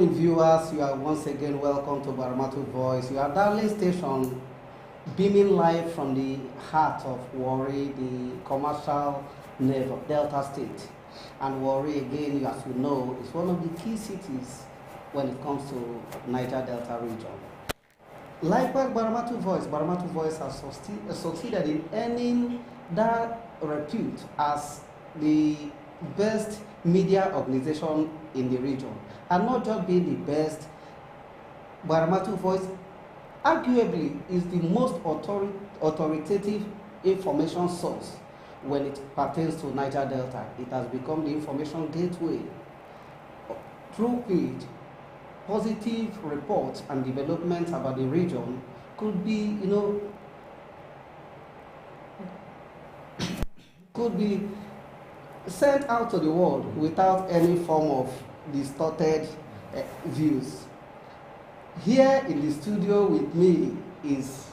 Viewers, you are once again welcome to Baramatu Voice. You are dialing station beaming live from the heart of Warri, the commercial nerve of Delta State. And Warri, again, as you know, is one of the key cities when it comes to Niger Delta region. Like Baramatu Voice has succeeded in earning that repute as the best media organization in the region. And not just being the best, Baramatu Voice arguably is the most authoritative information source when it pertains to Niger Delta. It has become the information gateway through which positive reports and developments about the region could be, could be sent out to the world without any form of distorted views. Here in the studio with me is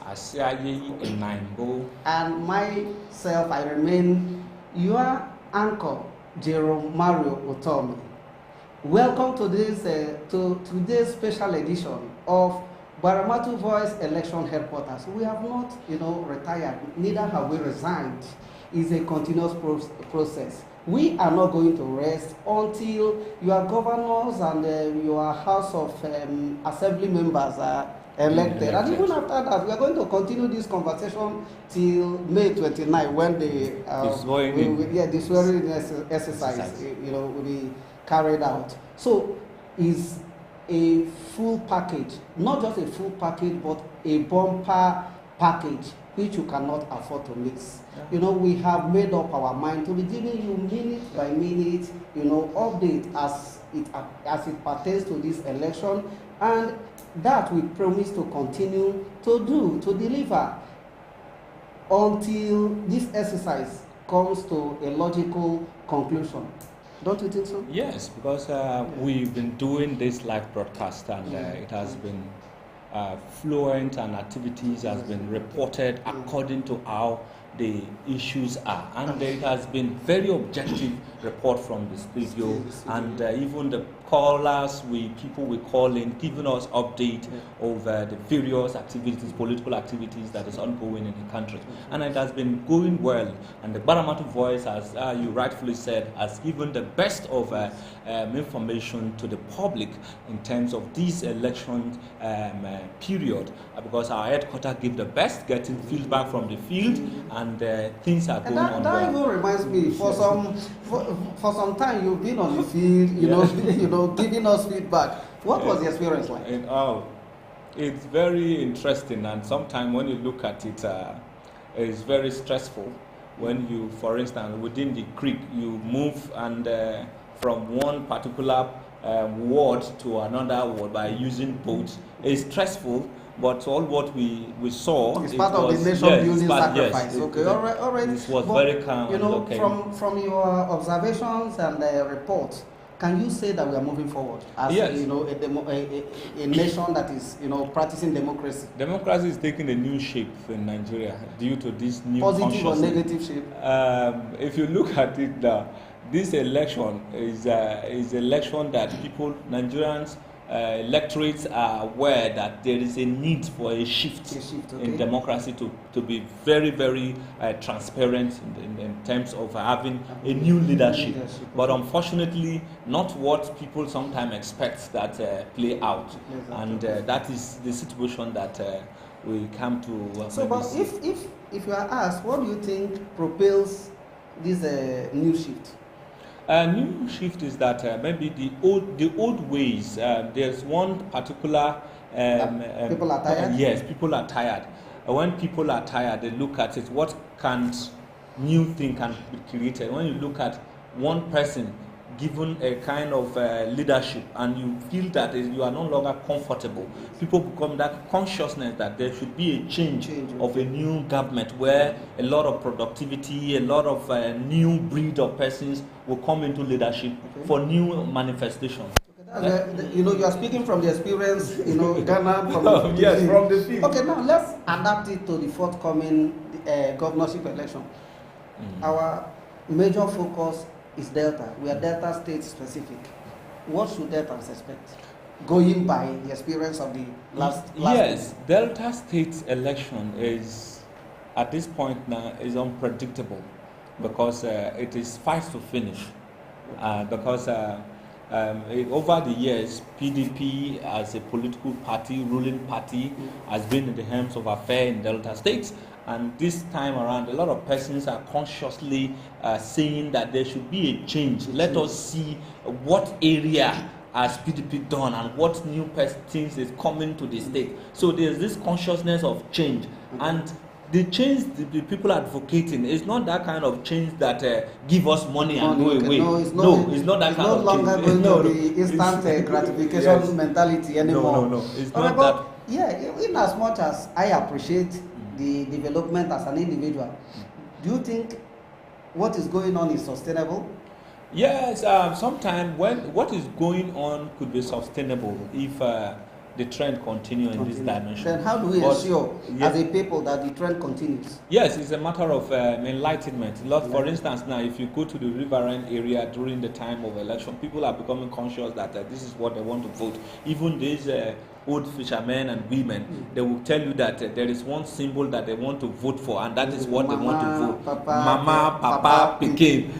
and myself, I remain your anchor, Jerome Mario Otomi. Welcome to this today's special edition of Baramatu Voice Election Headquarters. We have not, retired, neither have we resigned. It's a continuous process. We are not going to rest until your governors and your House of Assembly members are elected. And even after that, we are going to continue this conversation till May 29, when the swearing exercise will be carried out. So it's a full package, not just a full package, but a bumper package which you cannot afford to miss. Yeah. We have made up our mind to be giving you minute by minute, update as it pertains to this election, and that we promise to continue to deliver until this exercise comes to a logical conclusion. Don't you think so? Yes, because we've been doing this live broadcast, and it has been fluent, and activities has been reported according to how the issues are, and it has been very objective report from the studio, and even the callers, people we call in, giving us update over the various activities, political activities that is ongoing in the country, and it has been going well. And the Baramatu Voice, as you rightfully said, has given the best of information to the public in terms of this election period, because our headquarters give the best, getting feedback from the field, and things are going on well. That even reminds me, for some time you've been on the field, giving us feedback. What was the experience like? It's very interesting, and sometimes when you look at it, it's very stressful. When you, for instance, within the creek, you move and from one particular ward to another ward by using boats. It's stressful, but all what we saw, it's part of the nation building sacrifice. Yes, okay, all right. It was very calm. From your observations and reports, can you say that we are moving forward as yes. a nation that is practicing democracy? Democracy is taking a new shape in Nigeria due to this new positive or negative shape. If you look at it, this election is election that Nigerians. Electorates are aware that there is a need for a shift in democracy to be very, very transparent in terms of having a new leadership. But unfortunately, not what people sometimes expect that play out. And that is the situation that we come to. So, but if you are asked, what do you think propels this new shift? A new shift is that maybe the old ways. There's one particular. People are tired. Yes, people are tired. When people are tired, they look at it. What new thing can be created? When you look at one person given a kind of leadership, and you feel that you are no longer comfortable, people become that consciousness that there should be a change of a new government where a lot of productivity, a lot of new breed of persons will come into leadership for new manifestation. You are speaking from the experience, Ghana from the field. Yes, from the field. Okay, now let's adapt it to the forthcoming governorship election. Our major focus is Delta. We are Delta State specific. What should Deltans expect? going by the experience of the last yes, Delta State election is, at this point now, is unpredictable because it is fight to finish. Because over the years, PDP as a political party, ruling party, has been in the helms of affair in Delta States. And this time around, a lot of persons are consciously saying that there should be a change. Let us see what area has PDP done and what new things is coming to the state. So there's this consciousness of change. And the change the people are advocating is not that kind of change that give us money and go away. No, it's not that kind of change. It's no longer going to be instant gratification mentality anymore. No, it's not that. Yeah, in as much as I appreciate the development as an individual, do you think what is going on is sustainable? Yes, sometimes when what is going on could be sustainable if the trend continues in this dimension. Then how do we ensure as a people that the trend continues? Yes, it's a matter of enlightenment. For instance, now if you go to the riverine area during the time of election, people are becoming conscious that this is what they want to vote. Even these old fishermen and women, they will tell you that there is one symbol that they want to vote for, and that is what they want to vote. Mama, Papa, Pikin.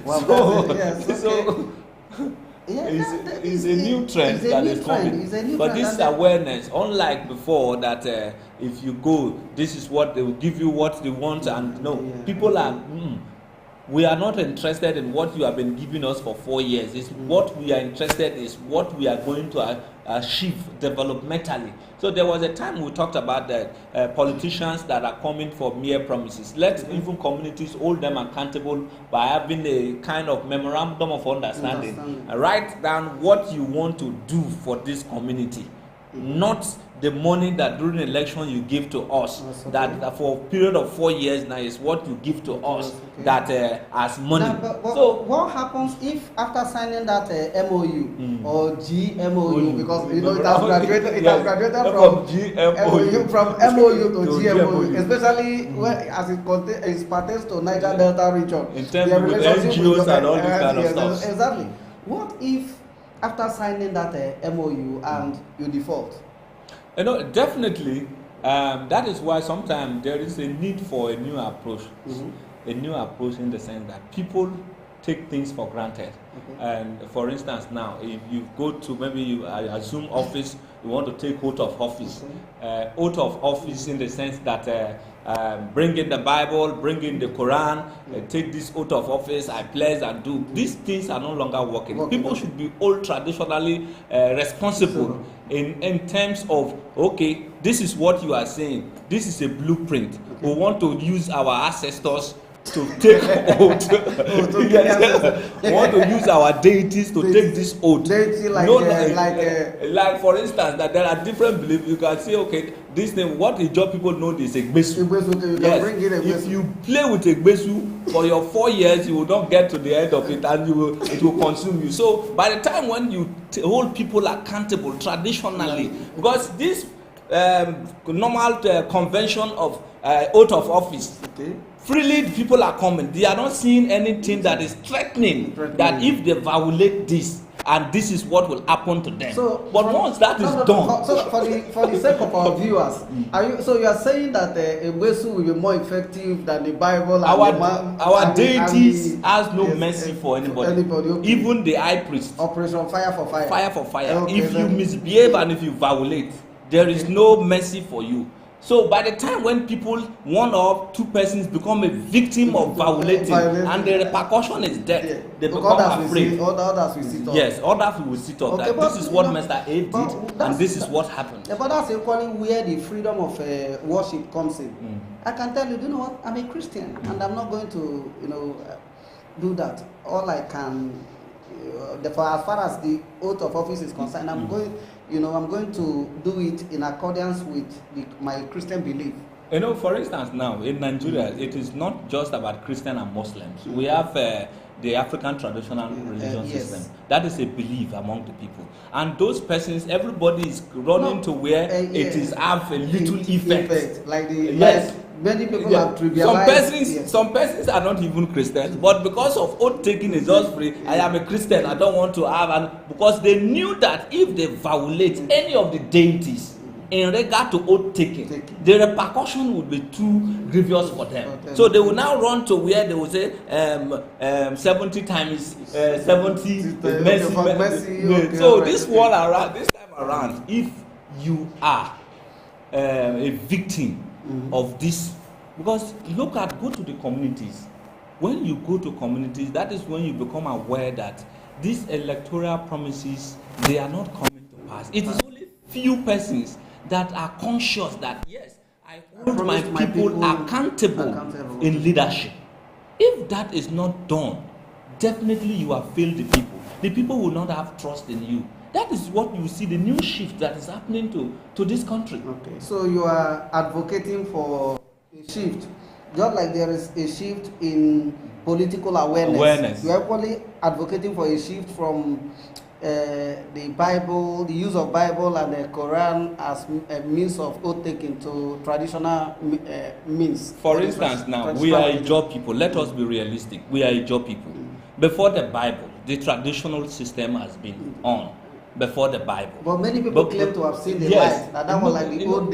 It's a new trend that is coming. But this awareness, unlike before, that if you go, this is what they will give you what they want, and people are. We are not interested in what you have been giving us for 4 years. It's what we are interested in is what we are going to achieve developmentally. So there was a time we talked about that politicians that are coming for mere promises. Let even communities hold them accountable by having a kind of memorandum of understanding. Write down what you want to do for this community. Not the money that during election you give to us, that for a period of 4 years now is what you give to us, that as money. So what happens if after signing that MOU or GMOU, because it has graduated from GMOU, from MOU to GMOU, especially as it pertains to Niger Delta region, in terms of NGOs and all this kind of stuff. Exactly. What if after signing that MOU and you default? Definitely, that is why sometimes there is a need for a new approach. A new approach in the sense that people take things for granted. And for instance, now, if you go to maybe you assume office, you want to take oath of office. Oath of office in the sense that bring in the Bible, bring in the Quran, take this oath of office, I pledge and do. These things are no longer working. People should be all traditionally responsible in terms of, okay, this is what you are saying. This is a blueprint. We want to use our ancestors to take oath. We want to use our deities to take this oath. Deity like for instance, that there are different beliefs. You can say, okay, this thing, what the job people know is Egbesu. If you play with Egbesu for your 4 years, you will not get to the end of it, and it will consume you. So by the time when you hold people accountable traditionally, because this normal convention of oath of office, freely people are coming. They are not seeing anything that is threatening that if they violate this, and this is what will happen to them. So, but once that is done, so for the sake of our viewers, you are saying that Egbesu will be more effective than the Bible? Our deities has no mercy for anybody. Even the high priest. Operation Fire for Fire. Fire for fire. If you misbehave and if you violate, there is no mercy for you. So by the time when people, one or two persons become a victim of violating, and the repercussion is death, they become afraid. Others will sit up. Yes, others will sit up. This is what Mr. A did, and this is what happened. But that's equally where the freedom of worship comes in. I can tell you, you know what? I'm a Christian, and I'm not going to, do that. All I can, as far as the oath of office is concerned, I'm going to do it in accordance with my Christian belief. For instance, now in Nigeria, it is not just about Christian and Muslims. We have the African traditional religion system. That is a belief among the people. And those persons, everybody is running to where it is have a little effect. Like Many people have trivialized. Some persons are not even Christians, but because of oath taking is just free. I am a Christian. I don't want to have, and because they knew that if they violate any of the deities in regard to oath taking, the repercussion would be too grievous for them. So they will now run to where they will say 70 times 70 mercy. So this time around, if you are a victim of this, because go to the communities. When you go to communities, that is when you become aware that these electoral promises, they are not coming to pass. It is only few persons that are conscious that yes, I hold my people accountable in leadership. If that is not done, definitely you have failed the people. The people will not have trust in you. That is what you see, the new shift that is happening to this country. Okay, so you are advocating for a shift, just like there is a shift in political awareness. You are equally advocating for a shift from the Bible, the use of Bible and the Quran as a means of oath taking to traditional means. For instance, now we are Ijaw people. Let us be realistic. We are Ijaw people. Before the Bible, the traditional system has been on. Before the Bible. But many people claim to have seen the light. That was like the old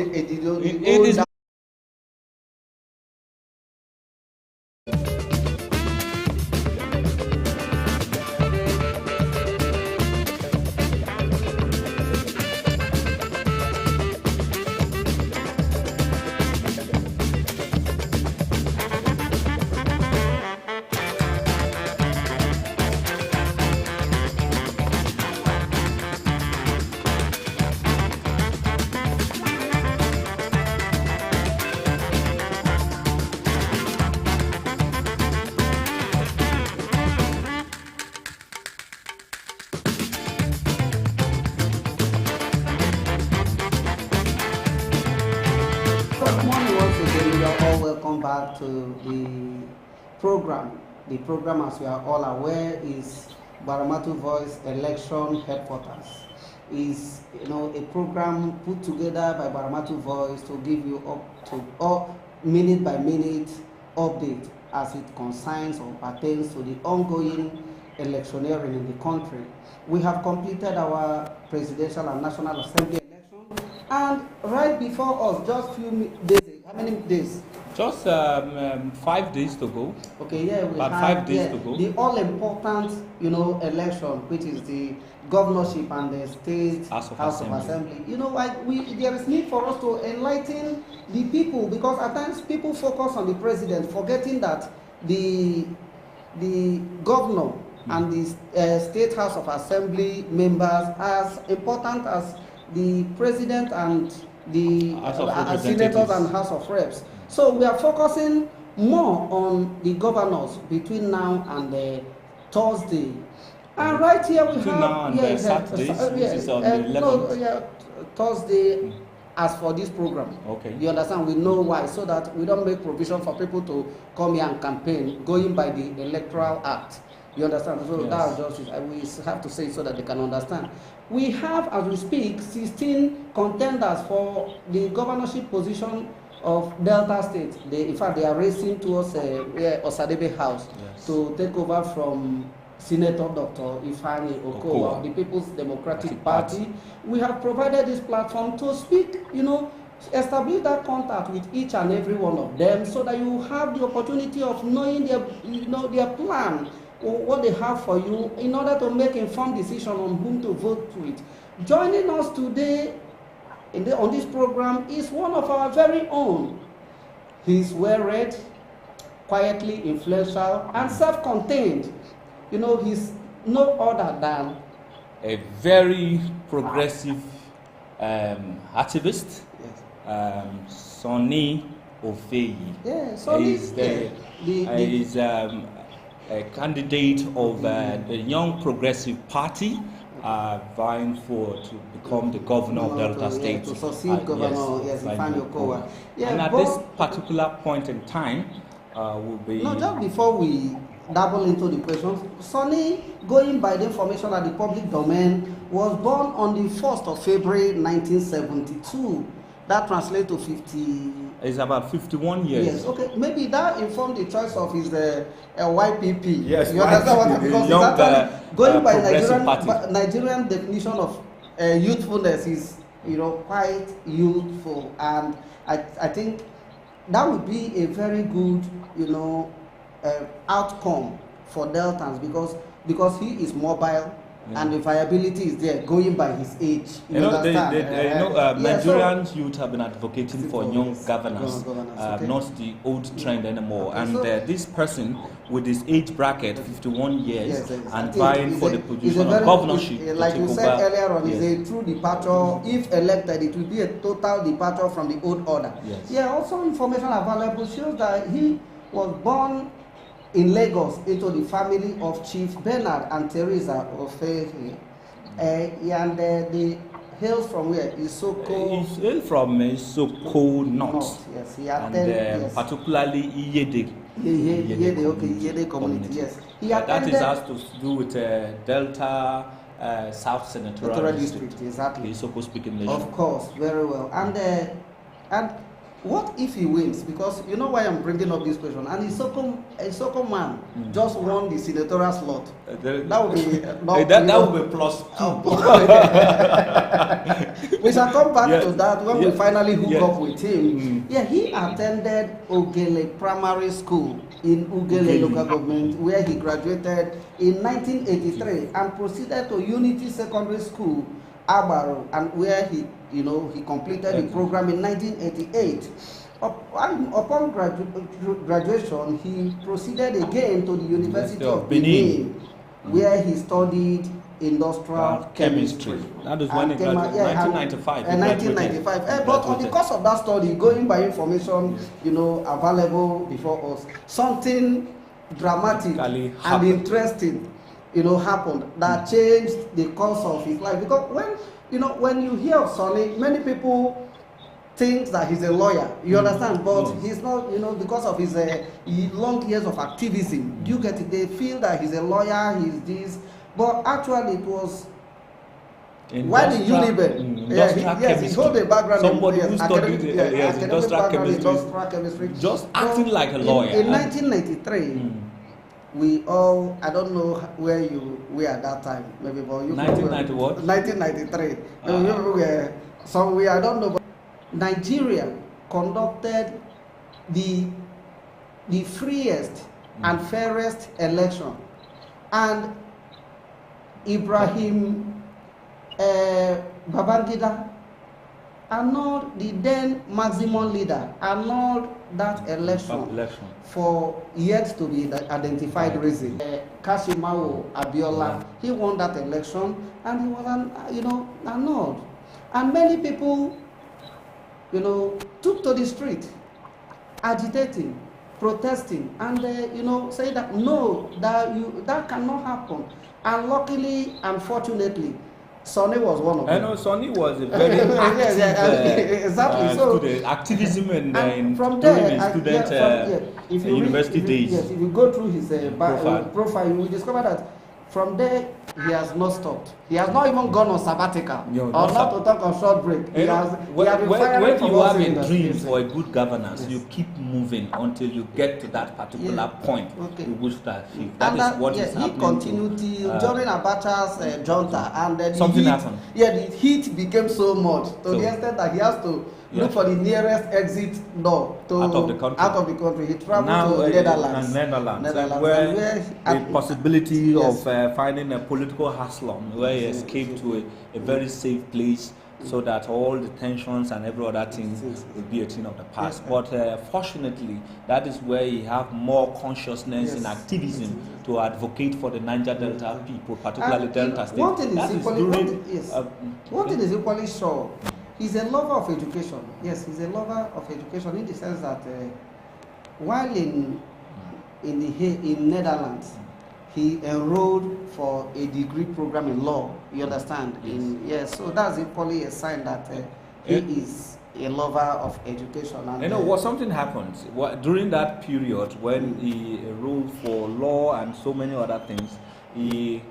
back to the program. The program, as we are all aware, is Baramatu Voice Election Headquarters. Is a program put together by Baramatu Voice to give you minute by minute update as it concerns or pertains to the ongoing electioneering in the country. We have completed our presidential and national assembly election, and right before us, just few days. How many days? Just 5 days to go. Okay, yeah, we about have 5 days to go. The all-important, election, which is the governorship and the state House of Assembly. There is need for us to enlighten the people, because at times people focus on the president, forgetting that the governor and the state House of Assembly members as important as the president and the senators and House of Reps. So we are focusing more on the governors between now and Thursday. And right here we between have now and Saturday, which is on the 11th. Thursday. As for this program, okay, you understand, we know why, so that we don't make provision for people to come here and campaign going by the Electoral Act. You understand? So that's just we have to say it so that they can understand. We have, as we speak, 16 contenders for the governorship position of Delta State. In fact, they are racing towards Osadebe House to take over from Senator Dr. Ifeanyi Okowa of the People's Democratic Party. We have provided this platform to speak, establish that contact with each and every one of them, so that you have the opportunity of knowing their plan, or what they have for you, in order to make informed decision on whom to vote with. Joining us today on this program is one of our very own. He's well-read, quietly influential, and self-contained. He's no other than a very progressive activist, Sonny Ofeyi. Yeah, Sonny is a candidate of the Young Progressive Party, vying to become the governor of Delta State. To succeed Governor Ifeanyi Okowa. And at this particular point in time, will be... No, just before we dabble into the questions, Sonny, going by the information at the public domain, was born on the 1st of February 1972 That translates to 50. It's about 51 years. Yes, okay. Maybe that informed the choice of his YPP. Yes, you understand what? Because young, it's actually going by Party. Nigerian definition of youthfulness is, quite youthful, and I think that would be a very good, outcome for Deltans because he is mobile. Yeah. And the viability is there, going by his age. Nigerian youth have been advocating for young governors, okay. Not the old trend anymore. Okay, and this person, with his age bracket, 51 years, and vying for the position of governorship, like you said earlier on, is a true departure. If elected, it will be a total departure from the old order. Yes. Yeah. Also, information available shows that he was born in Lagos into the family of Chief Bernard and Teresa Ofehe. And they hails from where? Isoko. He hails from Isoko North. Yes, he attended, and particularly Iyede. Iyede community. Yes. That has to do with Delta South Senatorial District. Exactly. The Isoko speaking nation. Of course, very well. And what if he wins? Because you know why I'm bringing up this question. And Isoko man just won the senatorial slot. That would be that would be plus 2. We shall come back to that when we finally hook up with him. Yeah, he attended Ugele Primary School in Ugele local government, where he graduated in 1983 and proceeded to Unity Secondary School, Abaro, and where he completed the program in 1988. Upon graduation, he proceeded again to the University of Benin, where he studied industrial chemistry. That was when it was 1995. 1995. But on the course of that study, going by information available before us, something dramatic and interesting happened that changed the course of his life. Because when you hear of Sonny, many people think that he's a lawyer, you understand, but he's not, because of his long years of activism. You get it? They feel that he's a lawyer, he's this, but actually it was while in Uniben, he hold a background who studied industrial chemistry, just acting like a lawyer. In 1993, we all, I don't know where you were at that time, maybe, but you 1990 what? 1993. Maybe we were somewhere, I don't know, but Nigeria conducted the freest and fairest election, and Ibrahim Babangida annulled, the then maximum leader, annulled that election for yet to be identified reason. Kashimawo Abiola, he won that election and he was annulled. And many people, took to the street, agitating, protesting, and say that no, that cannot happen. And luckily, unfortunately, Sonny was one of them. I know Sonny was a very active exactly. Student. Activism and from during there, his university days. Yes, if you go through his profile, you will discover that from there he has not stopped. He has not even gone on sabbatical, or not to talk on short break. When you have a dream for a good governance, you keep moving until you get to that particular point. Okay. You wish that that is what is happening. He continued till during Abacha's junta, and something happened. Yeah, the heat became so much to the extent that he has to look for the nearest exit door out of the country. He traveled to Netherlands, where the possibility of finding a political asylum, where he escaped to a very safe place, so that all the tensions and every other thing will be a thing of the past. But fortunately, that is where he have more consciousness in activism to advocate for the Niger Delta people, particularly Delta State. One thing is equally sure. He's a lover of education. Yes, he's a lover of education in the sense that while in Netherlands, he enrolled for a degree program in law. You understand? So that's equally a sign that he is a lover of education. And something happened during that period when he enrolled for law and so many other things. He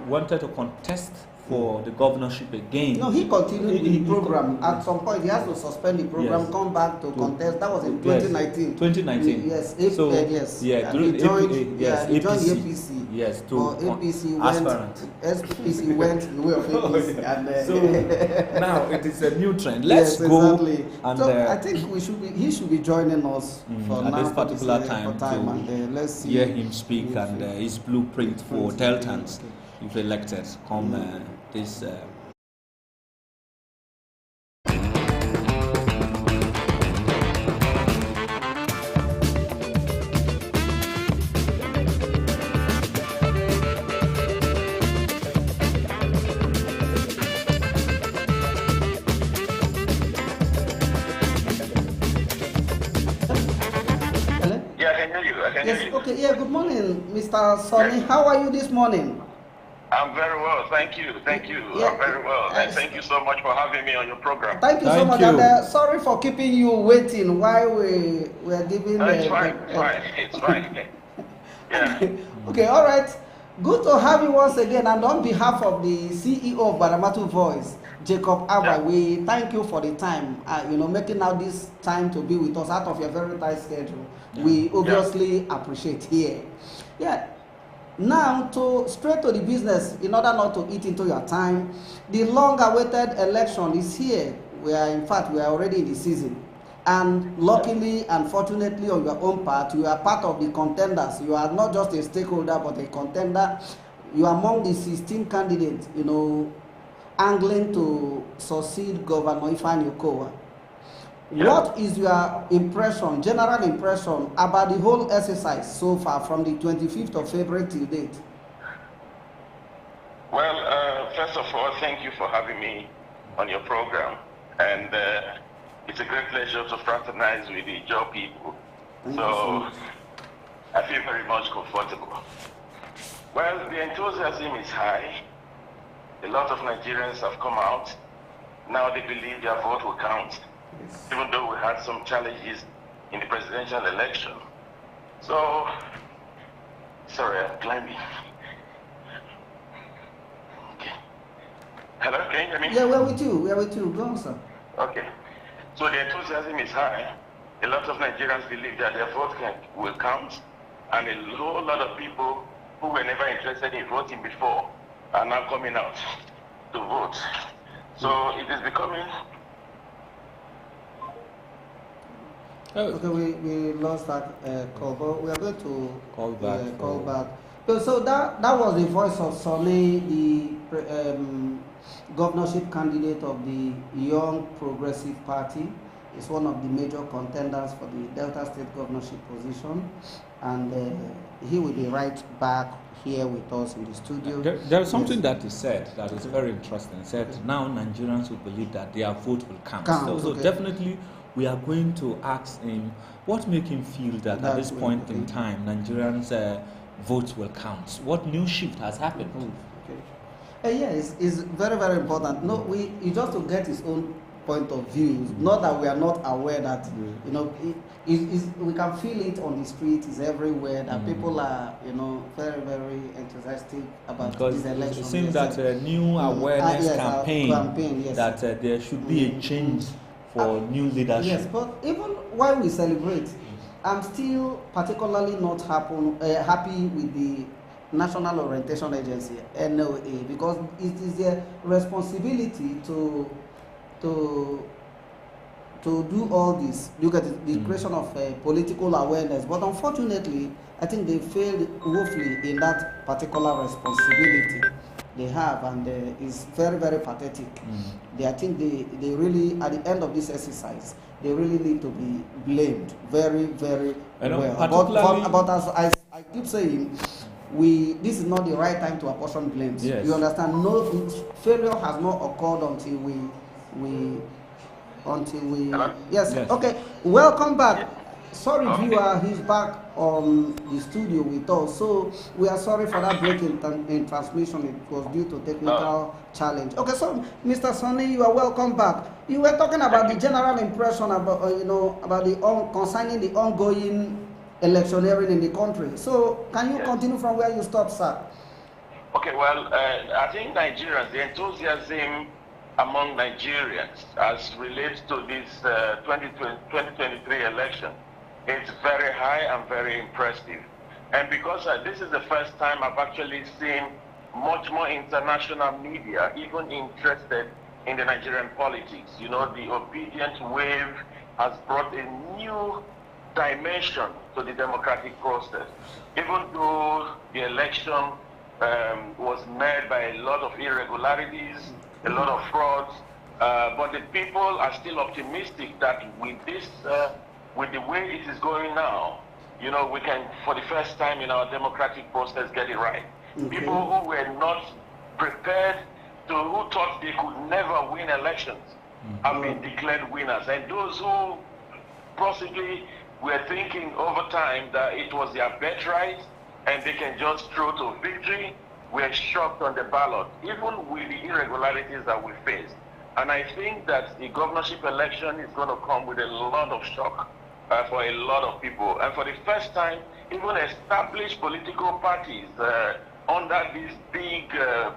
wanted to contest for the governorship again. No, he continued with the program. At some point, he has to suspend the program, yes, come back to contest. That was in 2019. 2019. Yes, so, yes. Yeah, he joined, yes, he joined the APC. Yes, to APC went the way of APC. And, so now it is a new trend. Let's go. Exactly. And, so I think he should be joining us for at now, this particular time to and let's see, hear him speak and his blueprint for Deltans, if elected, come this. Yes, okay, yeah, good morning, Mr. Sonny. Yes. How are you this morning? I'm very well, thank you. Yeah. I'm very well, and thank you so much for having me on your program. Thank you so much, and sorry for keeping you waiting while we were giving... It's fine, it's fine. Yeah. Okay, all right. Good to have you once again, and on behalf of the CEO of Baramatu Voice, Jacob Abba, we thank you for the time, making out this time to be with us out of your very tight schedule. We obviously appreciate here. Yeah. Now, straight to the business, in order not to eat into your time, the long-awaited election is here. In fact, we are already in the season. And luckily and fortunately on your own part, you are part of the contenders. You are not just a stakeholder, but a contender. You are among the 16 candidates, angling to succeed Governor Ifeanyi Okowa. What is your impression, general impression, about the whole exercise so far from the 25th of February till date? Well, first of all, thank you for having me on your program. And it's a great pleasure to fraternize with the job people. So I feel very much comfortable. Well, the enthusiasm is high. A lot of Nigerians have come out. Now they believe their vote will count. Even though we had some challenges in the presidential election. So, sorry, I'm climbing. Okay. Hello, can you hear me? Yeah, we're with you. Go on, sir. Okay. So the enthusiasm is high. A lot of Nigerians believe that their vote will count. And a whole lot of people who were never interested in voting before are now coming out to vote. So it is becoming... Okay, we lost that call, but we are going to call back. So that was the voice of Sonny, the governorship candidate of the Young Progressive Party. Is one of the major contenders for the Delta State governorship position, and he will be right back here with us in the studio. There is something that he said that is very interesting. He said now Nigerians will believe that their vote will count. So definitely we are going to ask him what makes him feel that at this point in time Nigerians' votes will count. What new shift has happened? Yeah, it's very, very important. No, he just to get his own point of view. Not that we are not aware that we can feel it on the street. It's everywhere that people are very, very enthusiastic about this election. It seems that a new awareness campaign that there should be a change for new leadership. Yes, but even while we celebrate, I'm still particularly not happy with the National Orientation Agency, NOA, because it is their responsibility to do all this. Look at the creation of political awareness, but unfortunately, I think they failed woefully in that particular responsibility they have, and it's very, very pathetic. I think they really, at the end of this exercise, they really need to be blamed very, very well. But as I keep saying, this is not the right time to apportion blames. Yes. You understand? No failure has not occurred until we yes. Okay, welcome back. Sorry, viewer, he's back on the studio with us. So we are sorry for that break in transmission. It was due to technical challenge. Okay, so Mr. Sonny, you are welcome back. You were talking about the general impression about about concerning the ongoing electioneering in the country. So can you continue from where you stopped, sir? Okay, well, I think Nigerians, the enthusiasm among Nigerians as relates to this 2023 election, it's very high and very impressive. And because this is the first time I've actually seen much more international media even interested in the Nigerian politics. You know, the obedient wave has brought a new dimension to the democratic process. Even though the election was marred by a lot of irregularities, a lot of frauds, but the people are still optimistic that with this, with the way it is going now, you know, we can, for the first time in our democratic process, get it right. Okay. People who were not prepared to, who thought they could never win elections, have been declared winners, and those who possibly were thinking over time that it was their birthright and they can just throw to victory, we're shocked on the ballot, even with the irregularities that we faced. And I think that the governorship election is going to come with a lot of shock for a lot of people. And for the first time, even established political parties, under these big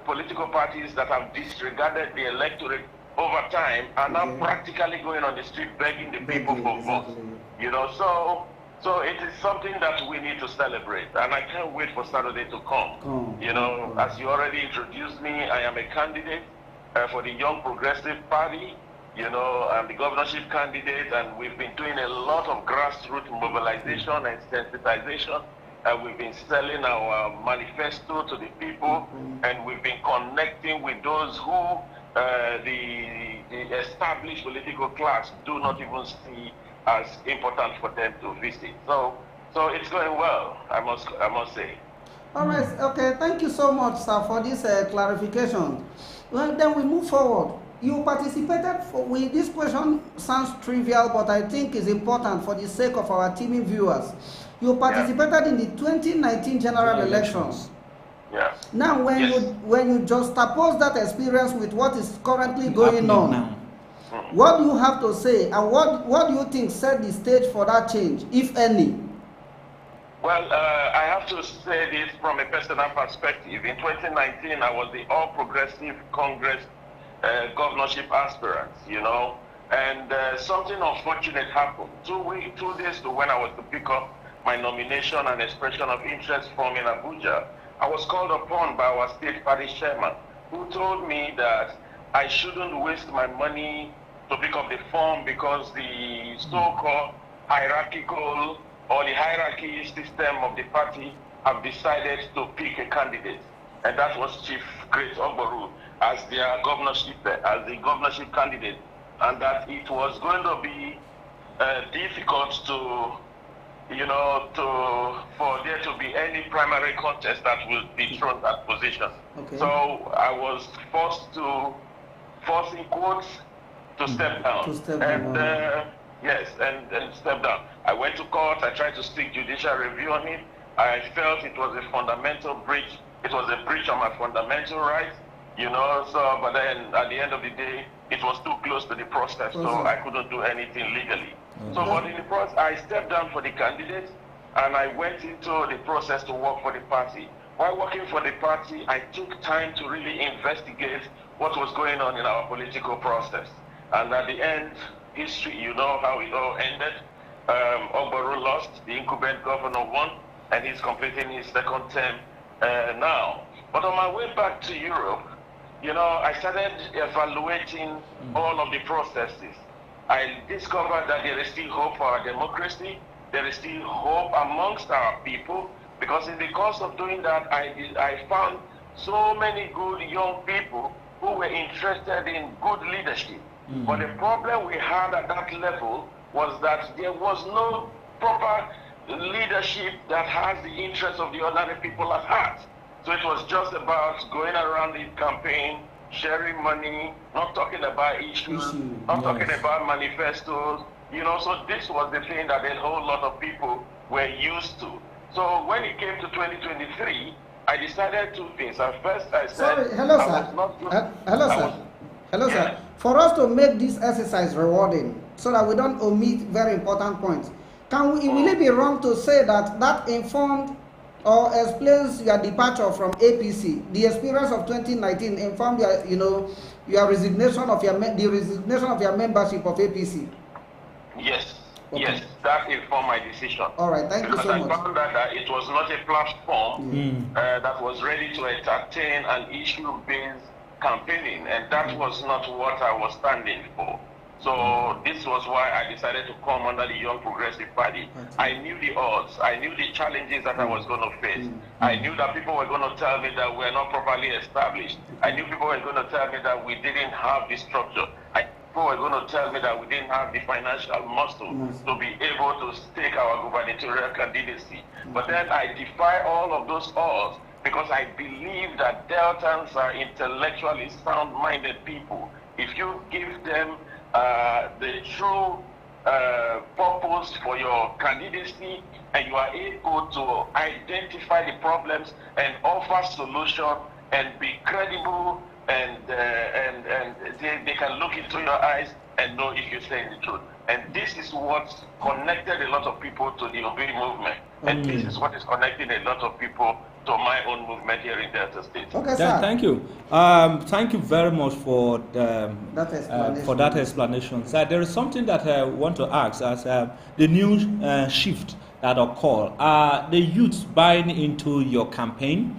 political parties that have disregarded the electorate over time, are now practically going on the street begging the people for votes. You know, so it is something that we need to celebrate, and I can't wait for Saturday to come. You know, as you already introduced me, I am a candidate for the Young Progressive Party. You know, I'm the governorship candidate, and we've been doing a lot of grassroots mobilization and sensitization. We've been selling our manifesto to the people, and we've been connecting with those who the established political class do not even see as important for them to visit. So it's going well, I must say. All right, okay, thank you so much, sir, for this clarification. Well, then we move forward. You participated with this question sounds trivial, but I think is important for the sake of our TV viewers. You participated in the 2019 general elections. Yeah. Now, when you juxtapose that experience with what is currently going on now, what do you have to say, and what do you think set the stage for that change, if any? Well, I have to say this from a personal perspective. In 2019, I was the All Progressive Congress governorship aspirant, you know, and something unfortunate happened. 2 days to when I was to pick up my nomination and expression of interest form in Abuja, I was called upon by our state party chairman, who told me that I shouldn't waste my money to pick up the form because the so-called hierarchical or the hierarchy system of the party have decided to pick a candidate. And that was Chief Grace Ogboru as their governorship, as the governorship candidate. And that it was going to be difficult to, you know, for there to be any primary contest that will dethrone that position. Okay. So I was forced in quotes, to step down. Yes, and step down. I went to court, I tried to seek judicial review on it. I felt it was a fundamental breach. It was a breach of my fundamental rights, you know, so, but then at the end of the day, it was too close to the process, so I couldn't do anything legally. So, but in the process, I stepped down for the candidate, and I went into the process to work for the party. While working for the party, I took time to really investigate what was going on in our political process. And at the end, history, you know how it all ended. Ogboru lost, the incumbent governor won, and he's completing his second term now. But on my way back to Europe, you know, I started evaluating all of the processes. I discovered that there is still hope for our democracy. There is still hope amongst our people, because in the course of doing that, I found so many good young people who were interested in good leadership. But the problem we had at that level was that there was no proper leadership that has the interests of the ordinary people at heart. So it was just about going around the campaign, sharing money, not talking about issues, not talking about manifestos, you know, so this was the thing that a whole lot of people were used to. So when it came to 2023, I decided two things. At first I said, Hello, sir. For us to make this exercise rewarding, so that we don't omit very important points, will it be wrong to say that that informed or explains your departure from APC. The experience of 2019 informed your resignation of the resignation of your membership of APC. Yes. Okay. Yes, that informed my decision. All right, thank you so much. Because I found that it was not a platform that was ready to entertain an issue-based campaigning, and that was not what I was standing for. So this was why I decided to come under the Young Progressive Party. I knew the odds. I knew the challenges that I was going to face. I knew that people were going to tell me that we're not properly established. I knew people were going to tell me that we didn't have the structure. People were going to tell me that we didn't have the financial muscle to be able to stake our gubernatorial candidacy. But then I defy all of those odds because I believe that Deltans are intellectually sound-minded people. If you give them the true purpose for your candidacy, and you are able to identify the problems and offer solutions and be credible, and they can look into your eyes and know if you're saying the truth. And this is what connected a lot of people to the Obey movement. And this is what is connecting a lot of people to my own movement here in Delta State. Okay, sir. Thank you. Thank you very much for that explanation. Sir, there is something that I want to ask as the new shift that occurred. Are the youth buying into your campaign?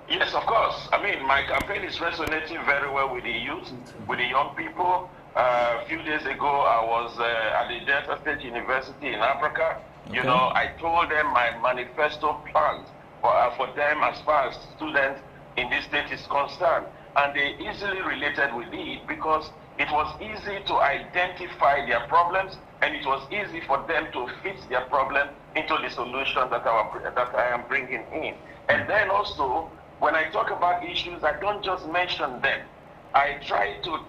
Yes, of course. I mean, my campaign is resonating very well with the youth, with the young people. A few days ago, I was at the Delta State University in Africa. You know, I told them my manifesto plans for them as far as students in this state is concerned. And they easily related with it because it was easy to identify their problems, and it was easy for them to fit their problem into the solution that I am bringing in. And then also, when I talk about issues, I don't just mention them. I try to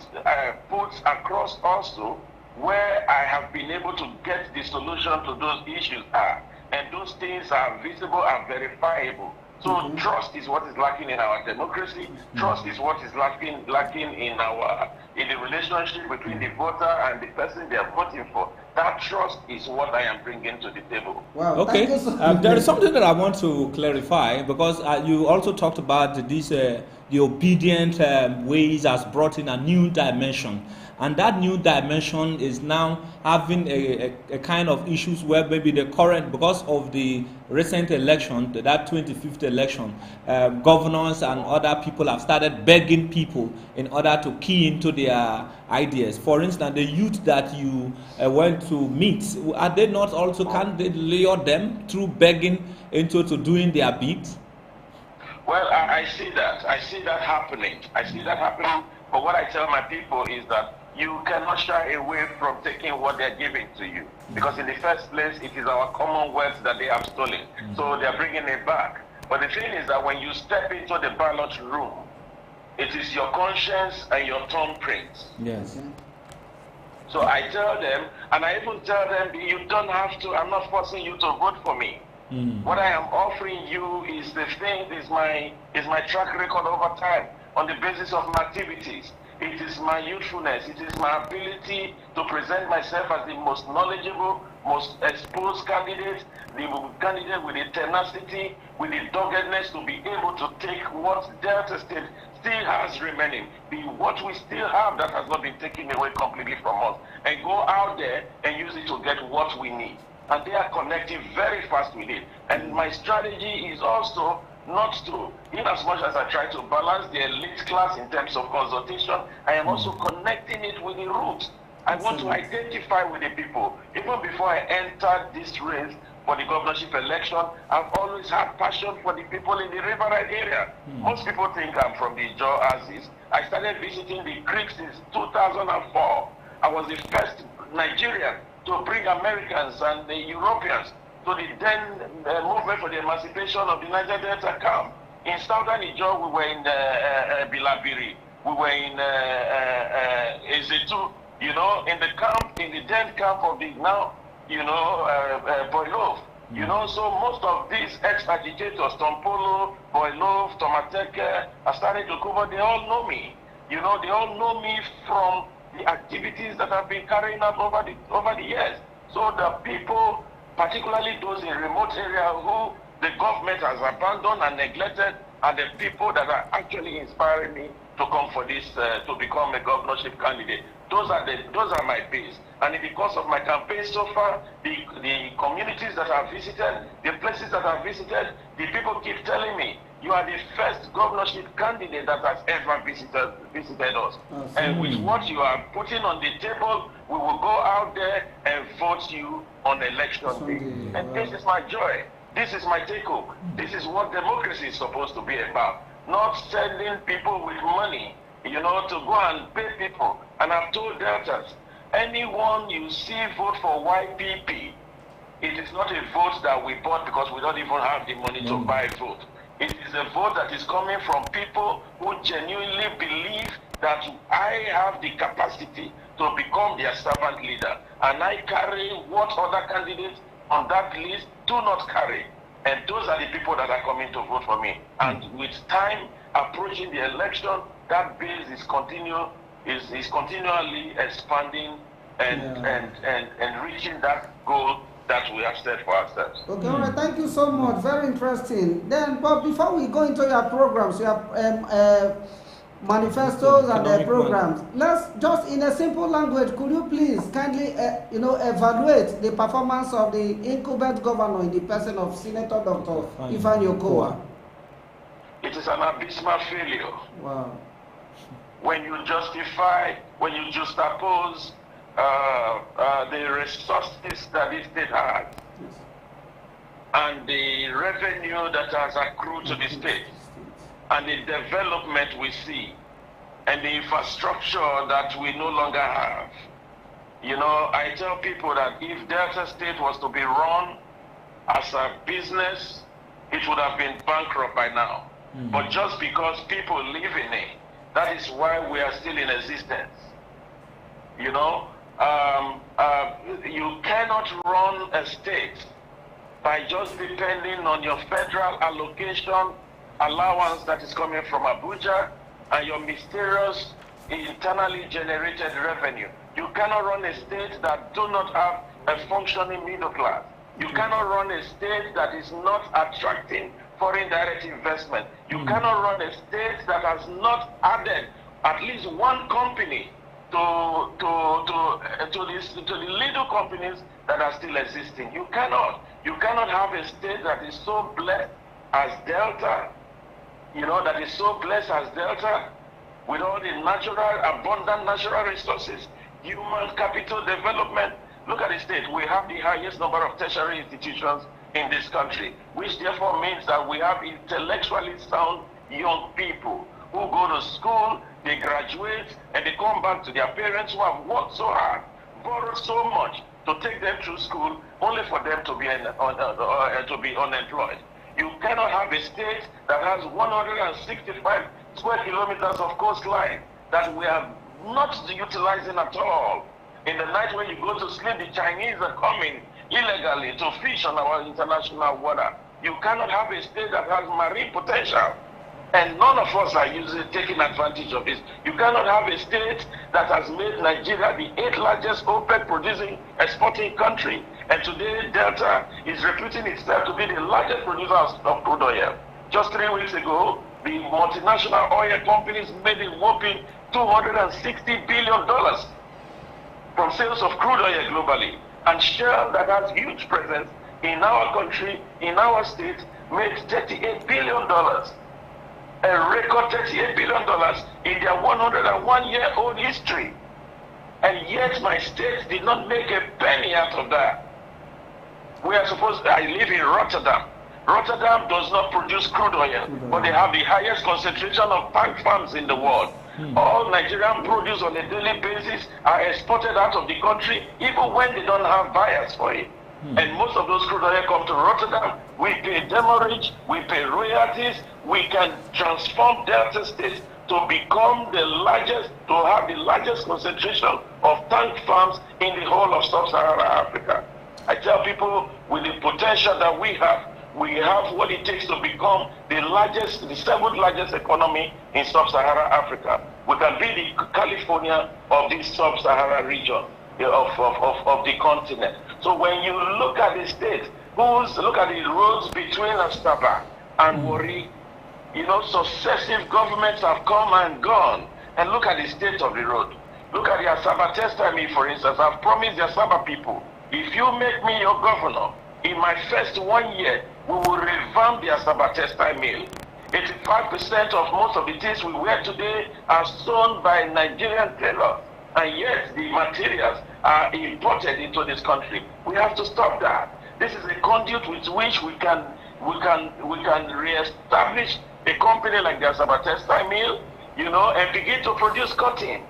put across also where I have been able to get the solution to those issues are. And those things are visible and verifiable. So trust is what is lacking in our democracy. Trust is what is lacking in the relationship between the voter and the person they are voting for. That trust is what I am bringing to the table. Wow. Okay. There is something that I want to clarify because you also talked about this the obedient ways has brought in a new dimension. And that new dimension is now having a kind of issues where maybe the current, because of the recent election, that 25th election, governors and other people have started begging people in order to key into their ideas. For instance, the youth that you went to meet, are they not also, can they lure them through begging into doing their bids? Well, I see that. I see that happening. But what I tell my people is that you cannot shy away from taking what they're giving to you. Because in the first place, it is our commonwealth that they have stolen. So they're bringing it back. But the thing is that when you step into the ballot room, it is your conscience and your thumbprints. Yes. So I tell them, and I even tell them, you don't have to, I'm not forcing you to vote for me. What I am offering you is my track record over time on the basis of my activities. It is my youthfulness. It is my ability to present myself as the most knowledgeable, most exposed candidate, the candidate with the tenacity, with the doggedness to be able to take what Delta State still has remaining, what we still have that has not been taken away completely from us, and go out there and use it to get what we need. And they are connecting very fast with it. And my strategy is also not to, in as much as I try to balance the elite class in terms of consultation, I am also connecting it with the roots. I want to identify with the people. Even before I entered this race for the governorship election, I've always had passion for the people in the Riverine area. Most people think I'm from the Jaw Axis. I started visiting the Greeks since 2004. I was the first Nigerian to bring Americans and the Europeans to the then movement for the emancipation of the Niger Delta camp. In southern Niger, we were in Bilabiri, we were in Ezetu, you know, in the camp, in the then camp of the now, you know, Boilov. You know, so most of these ex-agitators, Tompolo, Boilov, Tomateke, I started to cover, they all know me. You know, they all know me from the activities that I've been carrying out over the years. So the people particularly those in remote areas who the government has abandoned and neglected, are the people that are actually inspiring me to come for this, to become a governorship candidate. Those are my base. And in the course of my campaign so far, the communities that I've visited, the places that I've visited, the people keep telling me, you are the first governorship candidate that has ever visited us. And with what you are putting on the table, we will go out there and vote you on election day. And this is my joy. This is my take-home. This is what democracy is supposed to be about. Not sending people with money, you know, to go and pay people. And I've told Deltas, anyone you see vote for YPP, it is not a vote that we bought because we don't even have the money to buy a vote. It is a vote that is coming from people who genuinely believe that I have the capacity to become their servant leader. And I carry what other candidates on that list do not carry. And those are the people that are coming to vote for me. And with time approaching the election, that base is continually expanding and reaching that goal that we have set for ourselves. Okay, all right, thank you so much. Very interesting. Then, but before we go into your programs, your manifestos and their programs, let's just in a simple language, could you please kindly, evaluate the performance of the incumbent governor in the person of Senator Dr. Ifeanyi Okowa? It is an abysmal failure. Wow. When you juxtapose the resources that this state has and the revenue that has accrued to the state and the development we see and the infrastructure that we no longer have. You know, I tell people that if Delta State was to be run as a business, it would have been bankrupt by now. But just because people live in it, that is why we are still in existence. You know, you cannot run a state by just depending on your federal allocation allowance that is coming from Abuja and your mysterious internally generated revenue. You cannot run a state that do not have a functioning middle class. You cannot run a state that is not attracting foreign direct investment. You cannot run a state that has not added at least one company to the little companies that are still existing. You cannot have a state that is so blessed as Delta, you know, that is so blessed as Delta, with all the abundant natural resources, human capital development. Look at the state. We have the highest number of tertiary institutions in this country, which therefore means that we have intellectually sound young people who go to school, they graduate, and they come back to their parents who have worked so hard, borrowed so much to take them through school, only for them to be unemployed. You cannot have a state that has 165 square kilometers of coastline that we are not utilizing at all. In the night when you go to sleep, the Chinese are coming illegally to fish on our international water. You cannot have a state that has marine potential, and none of us are taking advantage of this. You cannot have a state that has made Nigeria the 8th largest OPEC producing, exporting country, and today Delta is reputing itself to be the largest producer of crude oil. Just 3 weeks ago, the multinational oil companies made a whopping $260 billion from sales of crude oil globally. And Shell, that has huge presence in our country, in our state, made $38 billion. A record $38 billion in their 101-year-old history. And yet my state did not make a penny out of that. I live in Rotterdam. Rotterdam does not produce crude oil, but they have the highest concentration of tank farms in the world. All Nigerian produce on a daily basis are exported out of the country, even when they don't have buyers for it. And most of those crude oil come to Rotterdam. We pay demurrage, we pay royalties. We can transform Delta State to become the largest, to have the largest concentration of tank farms in the whole of sub-Saharan Africa. I tell people, with the potential that we have what it takes to become the 7th largest economy in sub-Saharan Africa. We can be the California of this sub-Saharan region of the continent. So when you look at the state, look at the roads between Asaba and Warri, you know, successive governments have come and gone. And look at the state of the road. Look at the Asaba textile mill, for instance. I've promised the Asaba people, if you make me your governor, in my first 1 year, we will revamp the Asaba textile mill. 85% of most of the things we wear today are sewn by Nigerian tailors, and yet the materials are imported into this country. We have to stop that. This is a conduit with which we can re-establish a company like the Asaba textile mill, you know, and begin to produce cotton.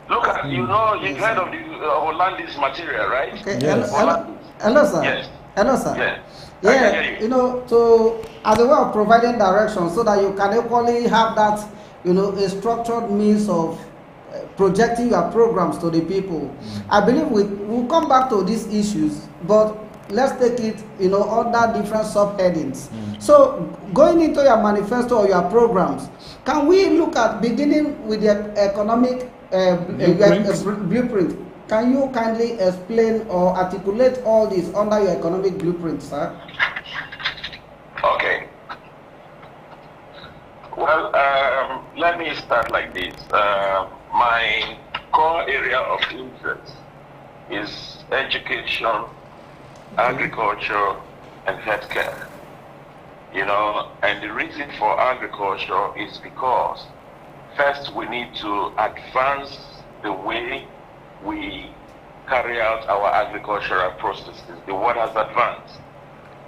Look at, you know, you've heard of the Hollandis material, right? Okay. Yes. Hello, sir. Yes. Hello, sir. Yes. Yeah, you know, as a way of providing direction so that you can equally have that, you know, a structured means of projecting your programs to the people. I believe we'll come back to these issues, but let's take it, you know, under different subheadings. So going into your manifesto or your programs, can we look at beginning with the economic blueprint? Can you kindly explain or articulate all this under your economic blueprint, sir? Okay. Well, let me start like this. My core area of interest is education, agriculture, and healthcare. You know, and the reason for agriculture is because first we need to advance the way we carry out our agricultural processes. The world has advanced.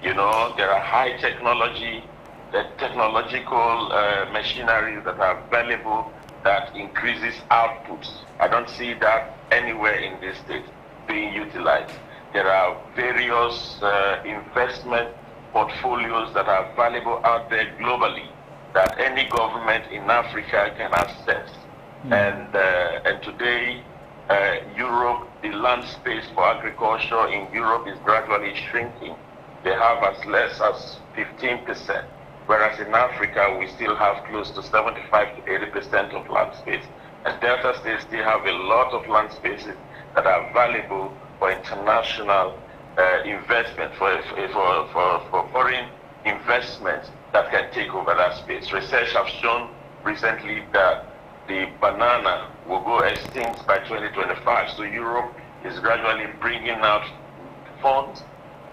You know, there are high technology, the technological machinery that are available that increases outputs. I don't see that anywhere in this state being utilized. There are various investment portfolios that are available out there globally that any government in Africa can access. And today, Europe, the land space for agriculture in Europe is gradually shrinking. They have as less as 15%, whereas in Africa we still have close to 75 to 80% of land space. And Delta states still have a lot of land spaces that are valuable for international investment, for foreign investments that can take over that space. Research has shown recently that the banana will go extinct by 2025. So Europe is gradually bringing out funds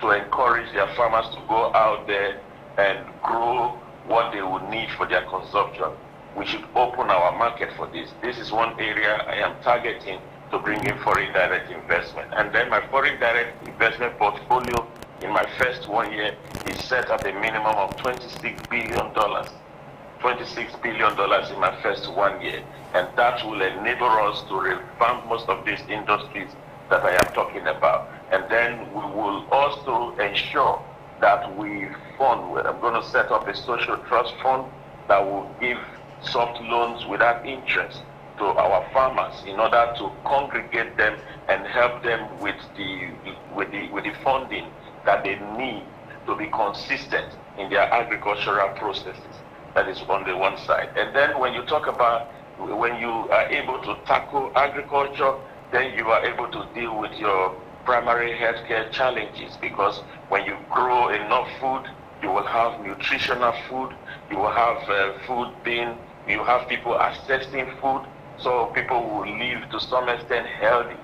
to encourage their farmers to go out there and grow what they would need for their consumption. We should open our market for this. This is one area I am targeting to bring in foreign direct investment. And then my foreign direct investment portfolio in my first 1 year is set at a minimum of $26 billion. $26 billion in my first 1 year. And that will enable us to revamp most of these industries that I am talking about. And then we will also ensure that we fund, I'm going to set up a social trust fund that will give soft loans without interest to our farmers in order to congregate them and help them with the funding that they need to be consistent in their agricultural processes. That is on the one side. And then when you talk about when you are able to tackle agriculture, then you are able to deal with your primary healthcare challenges, because when you grow enough food, you will have nutritional food, you will have food being, you have people accessing food, so people will live to some extent healthy.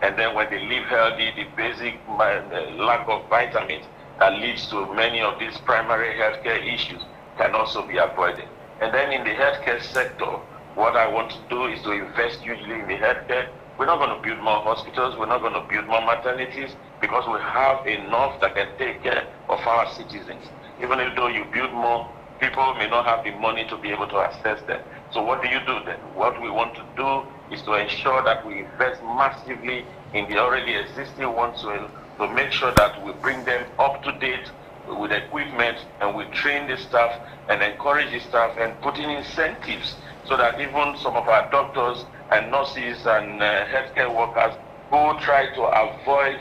And then when they live healthy, the basic lack of vitamins that leads to many of these primary healthcare issues can also be avoided. And then in the healthcare sector, what I want to do is to invest usually in the healthcare. We're not going to build more hospitals, we're not going to build more maternities, because we have enough that can take care of our citizens. Even though you build more, people may not have the money to be able to access them. So what do you do then? What we want to do is to ensure that we invest massively in the already existing ones, to make sure that we bring them up to date with equipment, and we train the staff and encourage the staff and put in incentives so that even some of our doctors and nurses and healthcare workers who try to avoid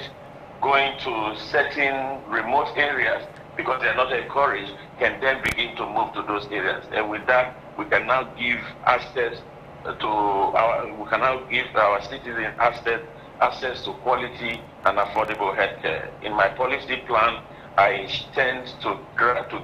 going to certain remote areas because they're not encouraged can then begin to move to those areas. And with that, we can now give access to our citizens access access to quality and affordable healthcare. In my policy plan, I intend to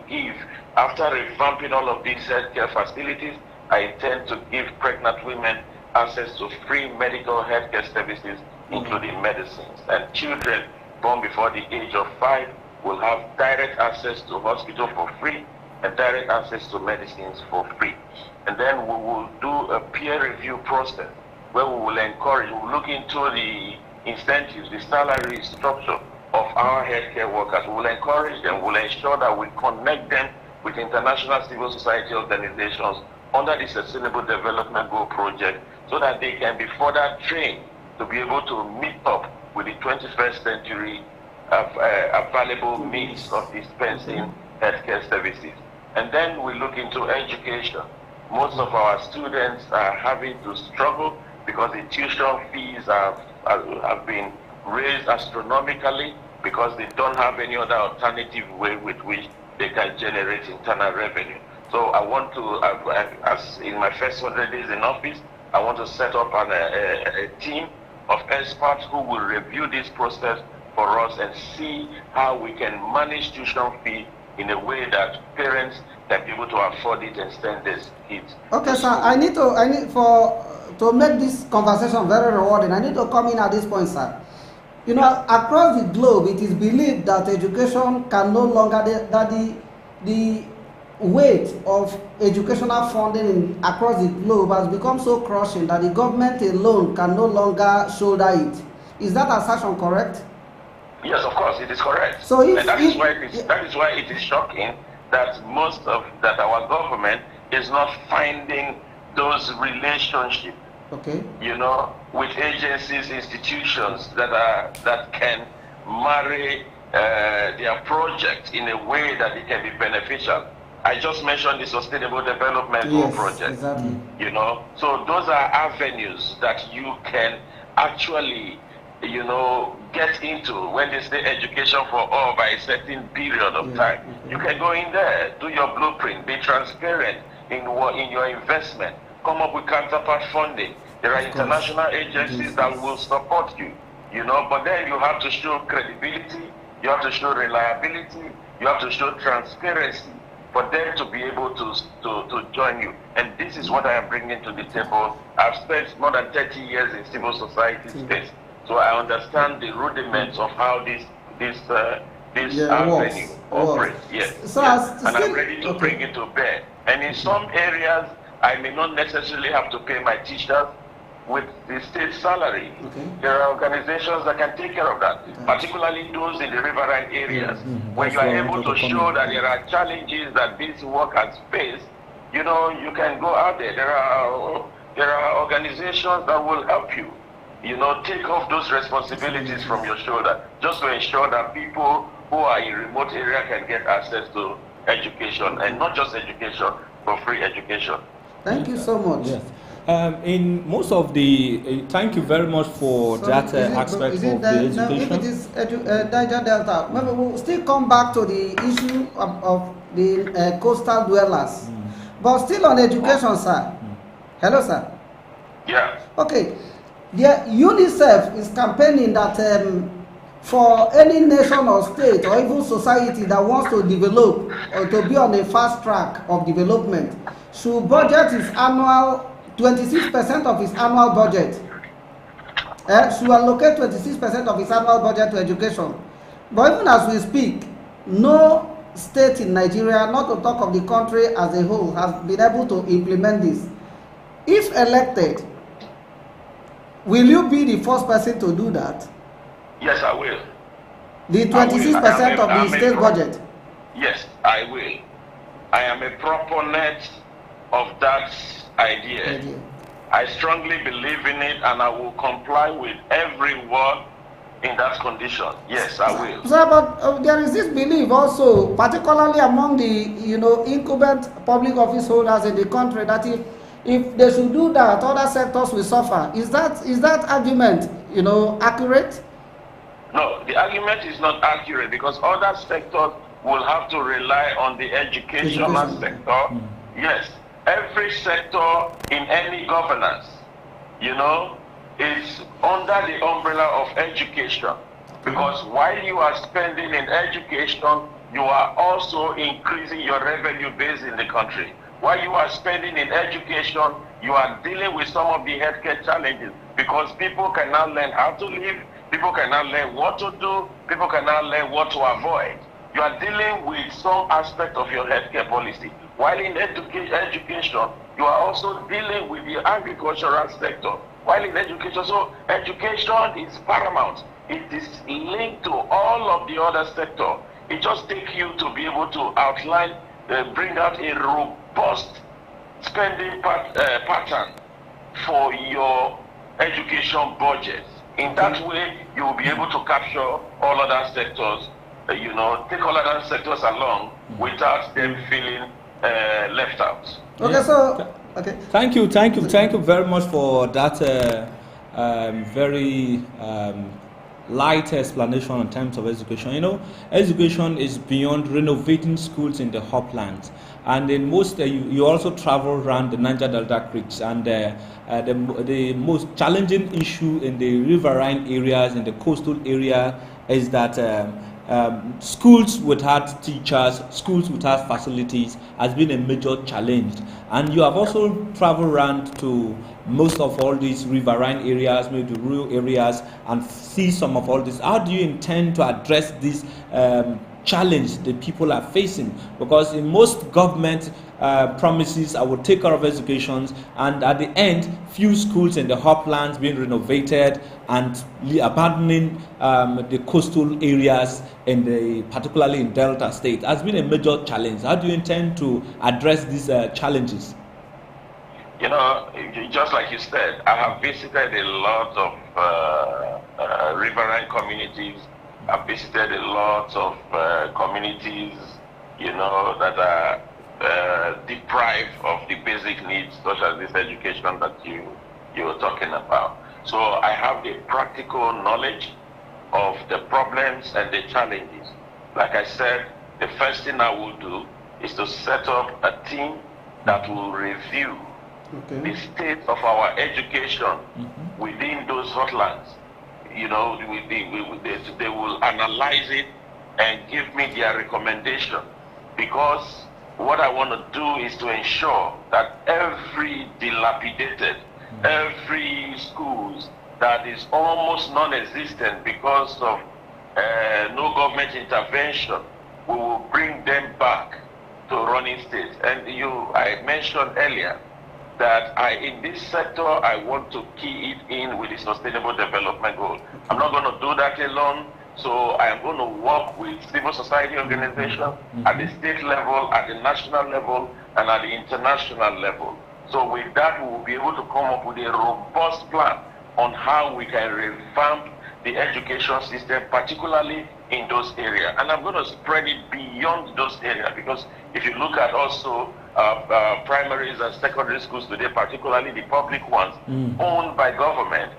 give, after revamping all of these healthcare facilities, I intend to give pregnant women access to free medical healthcare services, including medicines. And children born before the age of 5 will have direct access to hospital for free and direct access to medicines for free. And then we will do a peer review process where we will encourage, we will look into the incentives, the salary structure of our healthcare workers. We will encourage them, we will ensure that we connect them with international civil society organizations under the Sustainable Development Goal project so that they can be further trained to be able to meet up with the 21st century available means of dispensing healthcare services. And then we look into education. Most of our students are having to struggle because the tuition fees have been raised astronomically because they don't have any other alternative way with which they can generate internal revenue. So I want to, as in my first 100 days in office, I want to set up a team of experts who will review this process for us and see how we can manage tuition fee in a way that parents can be able to afford it and send their kids. Okay, sir. I need to make this conversation very rewarding. I need to come in at this point, sir. You know, across the globe, it is believed that education can no longer the weight of educational funding across the globe has become so crushing that the government alone can no longer shoulder it. Is that assertion correct? Yes, of course, it is correct. So if, and that is why it is shocking that our government is not finding those relationships, okay, you know, with agencies, institutions that can marry their projects in a way that it can be beneficial. I just mentioned the Sustainable Development Goal project. Exactly. You know, so those are avenues that you can actually, you know, get into when they say education for all by a certain period of time. Okay. You can go in there, do your blueprint, be transparent in your investment, come up with counterpart funding. There are international agencies that will support you, you know, but then you have to show credibility, you have to show reliability, you have to show transparency for them to be able to join you. And this is what I am bringing to the table. I've spent more than 30 years in civil society space. So I understand the rudiments of how this avenue operates. Yes, so yes. And I'm ready to bring it to bear. And in some areas, I may not necessarily have to pay my teachers with the state salary. There are organizations that can take care of that, particularly those in the riverine areas, where you are able to show that there are challenges that these workers face. You know, you can go out there. There are organizations that will help you, you know, take off those responsibilities from your shoulder, just to ensure that people who are in remote area can get access to education, and not just education, but free education. Thank you so much. Yes. In most of the, thank you very much for that aspect of the education. Now, if it is Niger Delta, maybe we'll still come back to the issue of the coastal dwellers. But still on education, sir. Hello, sir. Yeah. Okay. The UNICEF is campaigning that for any nation or state or even society that wants to develop or to be on a fast track of development should budget its annual 26% of its annual budget. Should allocate 26% of its annual budget to education. But even as we speak, no state in Nigeria, not to talk of the country as a whole, has been able to implement this. If elected, will you be the first person to do that? Yes, I will. The 26% of the state budget? Yes, I will. I am a proponent of that idea. I strongly believe in it, and I will comply with everyone in that condition. Yes, I will. Sir, but there is this belief also, particularly among the incumbent public office holders in the country, that if they should do that, other sectors will suffer. Is that argument, accurate? No, the argument is not accurate, because other sectors will have to rely on the educational sector. Yes, every sector in any governance, is under the umbrella of education. Because while you are spending in education, you are also increasing your revenue base in the country. While you are spending in education, you are dealing with some of the healthcare challenges, because people can now learn how to live, people can now learn what to do, people can now learn what to avoid. You are dealing with some aspect of your healthcare policy. While in education, you are also dealing with the agricultural sector. While in education, so education is paramount. It is linked to all of the other sector. It just takes you to be able to outline, bring out a robust spending pattern for your education budget. In that way, you will be able to capture all other sectors, take all other sectors along without them feeling left out. Okay, Yeah. so, okay. Thank you very much for that very light explanation in terms of education. Education is beyond renovating schools in the uplands, and in most you also travel around the Niger Delta creeks, and the most challenging issue in the riverine areas, in the coastal area, is that schools without teachers, schools without facilities has been a major challenge. And you have also traveled around to most of all these riverine areas, maybe the rural areas, and see some of all this. How do you intend to address this challenge the people are facing? Because in most government promises, I will take care of education, and at the end, few schools in the uplands being renovated and abandoning the coastal areas, particularly in Delta State, has been a major challenge. How do you intend to address these challenges? Just like you said, I have visited a lot of riverine communities. I've visited a lot of communities, that are deprived of the basic needs, such as this education that you were talking about. So I have the practical knowledge of the problems and the challenges. Like I said, the first thing I will do is to set up a team that will review the state of our education within those hotlands. They will analyze it and give me their recommendation, because what I want to do is to ensure that every dilapidated, every schools that is almost non-existent because of no government intervention, we will bring them back to running state. And I mentioned earlier that in this sector, I want to key it in with the Sustainable Development Goal. I'm not going to do that alone, so I am going to work with civil society organizations at the state level, at the national level, and at the international level. So with that, we will be able to come up with a robust plan on how we can revamp the education system, particularly in those areas. And I'm going to spread it beyond those areas, because if you look at also primaries and secondary schools today, particularly the public ones owned by government,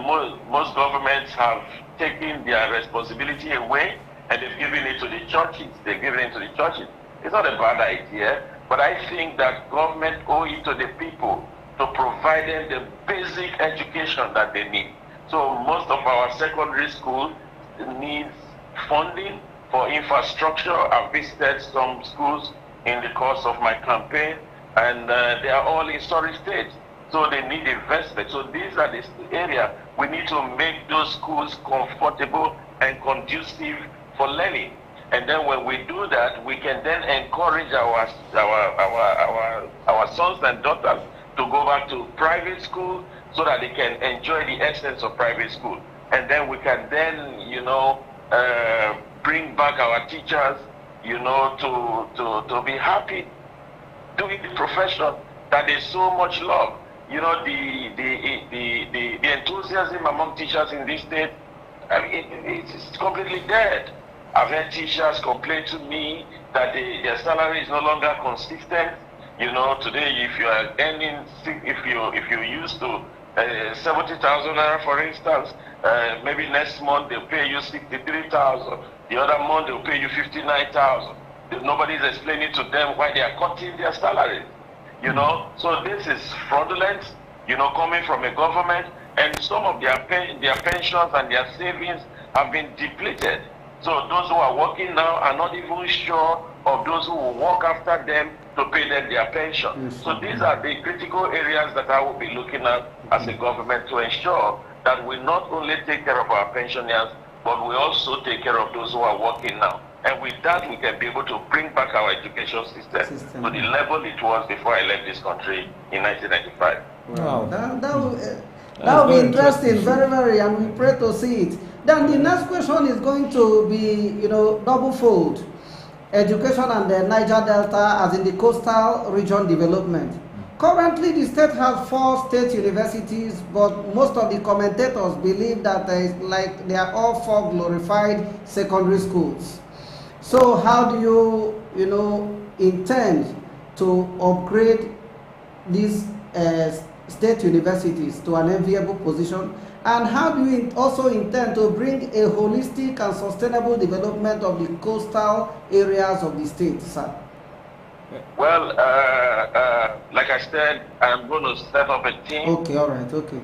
most governments have taken their responsibility away and they've given it to the churches. It's not a bad idea, but I think that government owe it to the people to provide them the basic education that they need. So most of our secondary schools needs funding for infrastructure. I've visited some schools in the course of my campaign, and they are all in sorry state. So they need investment. So these are the areas we need to make those schools comfortable and conducive for learning. And then when we do that, we can then encourage our sons and daughters to go back to private school so that they can enjoy the essence of private school. And then we can then, bring back our teachers, to be happy doing the profession that they so much love. The enthusiasm among teachers in this state, it's completely dead. I've had teachers complain to me that their salary is no longer consistent. Today, if you are earning, if you used to 70,000 naira, for instance, maybe next month they'll pay you 63,000. The other month they'll pay you 59,000. Nobody's explaining to them why they are cutting their salary. So this is fraudulent, coming from a government and some of their pensions and their savings have been depleted. So those who are working now are not even sure of those who will work after them to pay them their pension. So these are the critical areas that I will be looking at as a government to ensure that we not only take care of our pensioners, but we also take care of those who are working now. And with that, we can be able to bring back our education system to the level it was before I left this country in 1995. Wow. That will be interesting, very, very, and we pray to see it. Then the next question is going to be, double fold. Education and the Niger Delta as in the coastal region development. Currently, the state has 4 state universities, but most of the commentators believe that they are all 4 glorified secondary schools. So how do you, intend to upgrade these state universities to an enviable position? And how do you also intend to bring a holistic and sustainable development of the coastal areas of the state, sir? Well, like I said, I'm going to set up a team. Okay, all right, okay.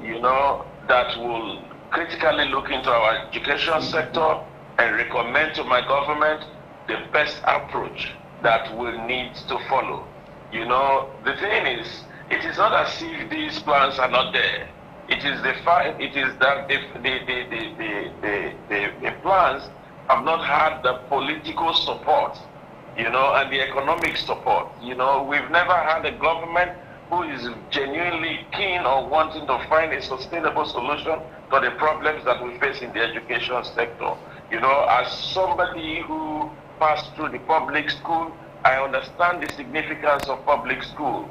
That will critically look into our education sector and recommend to my government the best approach that we need to follow. The thing is, it is not as if these plans are not there. It is that the plans have not had the political support, and the economic support. We've never had a government who is genuinely keen on wanting to find a sustainable solution to the problems that we face in the education sector. As somebody who passed through the public school, I understand the significance of public school.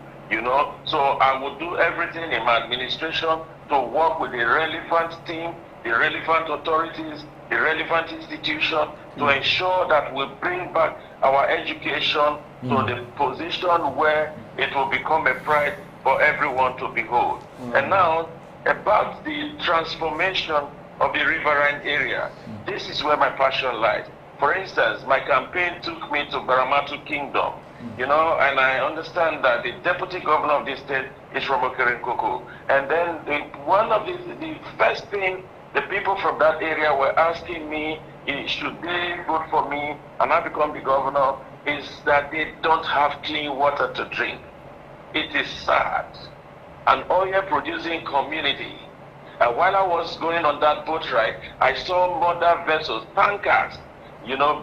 So I will do everything in my administration to work with the relevant team, the relevant authorities, the relevant institution to ensure that we bring back our education to the position where it will become a pride for everyone to behold. And now, about the transformation of the riverine area, this is where my passion lies. For instance, my campaign took me to Baramatu Kingdom, and I understand that the deputy governor of this state is from Okerenkoko. And then one of the first thing the people from that area were asking me, should they vote for me and I become the governor, is that they don't have clean water to drink. It is sad. An oil-producing community. And while I was going on that boat ride, I saw mother vessels, tankers,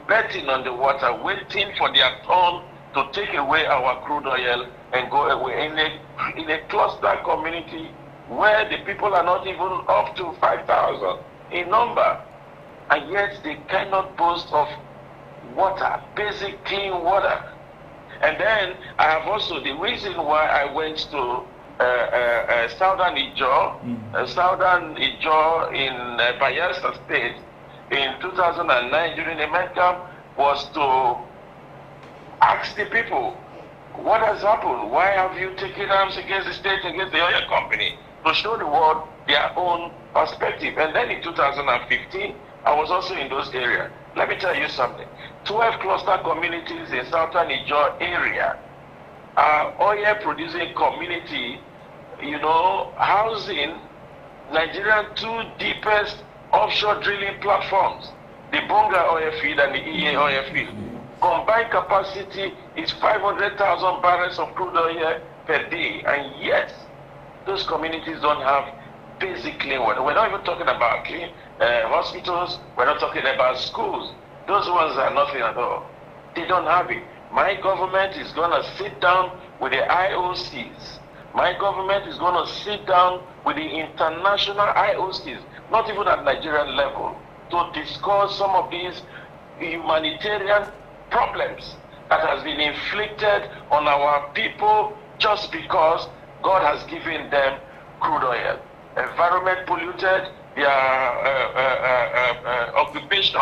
betting on the water, waiting for their turn to take away our crude oil and go away in a cluster community where the people are not even up to 5,000 in number, and yet they cannot boast of water, basic clean water. And then I have also the reason why I went to Southern Ijaw in Bayelsa State in 2009 during the Med Camp was to ask the people, what has happened? Why have you taken arms against the state, against the oil company? To show the world their own perspective. And then in 2015, I was also in those areas. Let me tell you something. 12 cluster communities in Southern Ijaw area are oil producing community, housing Nigeria's 2 deepest offshore drilling platforms, the Bonga oil field and the EA oil field. Combined capacity is 500,000 barrels of crude oil per day, and yet those communities don't have basic clean water. We're not even talking about clean hospitals, we're not talking about schools. Those ones are nothing at all. They don't have it. My government is going to sit down with the IOCs. My government is going to sit down with the international IOCs, not even at Nigerian level, to discuss some of these humanitarian problems that has been inflicted on our people just because God has given them crude oil. Environment polluted, their occupation,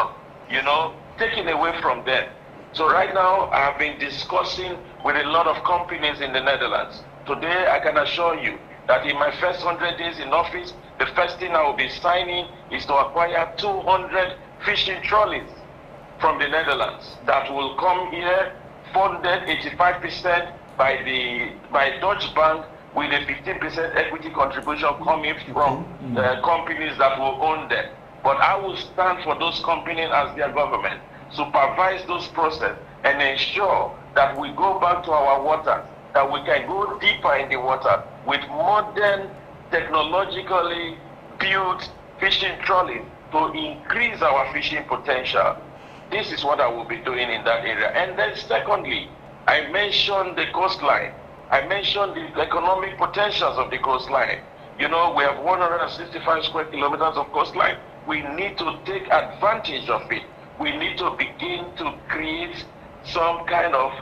taken away from them. So right now, I have been discussing with a lot of companies in the Netherlands. Today, I can assure you that in my first 100 days in office, the first thing I will be signing is to acquire 200 fishing trolleys from the Netherlands that will come here, funded 85% by Deutsche Bank with a 15% equity contribution coming from companies that will own them. But I will stand for those companies as their government, supervise those processes, and ensure that we go back to our waters, that we can go deeper in the water with modern, technologically built fishing trolleys to increase our fishing potential. This is what I will be doing in that area. And then secondly, I mentioned the coastline. I mentioned the economic potentials of the coastline. You know, we have 165 square kilometers of coastline. We need to take advantage of it. We need to begin to create some kind of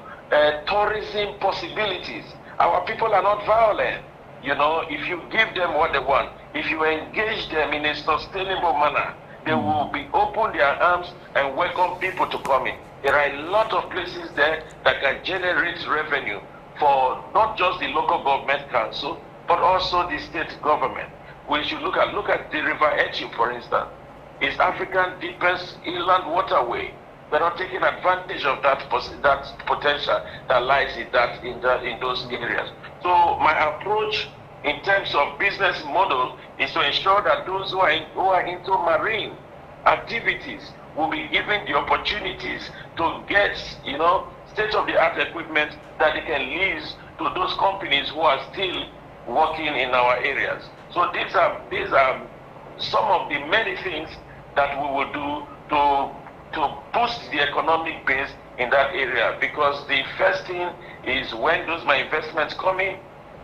tourism possibilities. Our people are not violent. You know, if you give them what they want, if you engage them in a sustainable manner, they will be open their arms and welcome people to come in. There are a lot of places there that can generate revenue for not just the local government council, but also the state government. We should look at the River Ethiopia, for instance. It's African deepest inland waterway. We're not taking advantage of that potential that lies in those areas. So my approach in terms of business model is to ensure that those who are into marine activities will be given the opportunities to get, you know, state-of-the-art equipment that they can lease to those companies who are still working in our areas. So these are some of the many things that we will do to boost the economic base in that area, because the first thing is when those my investments come in,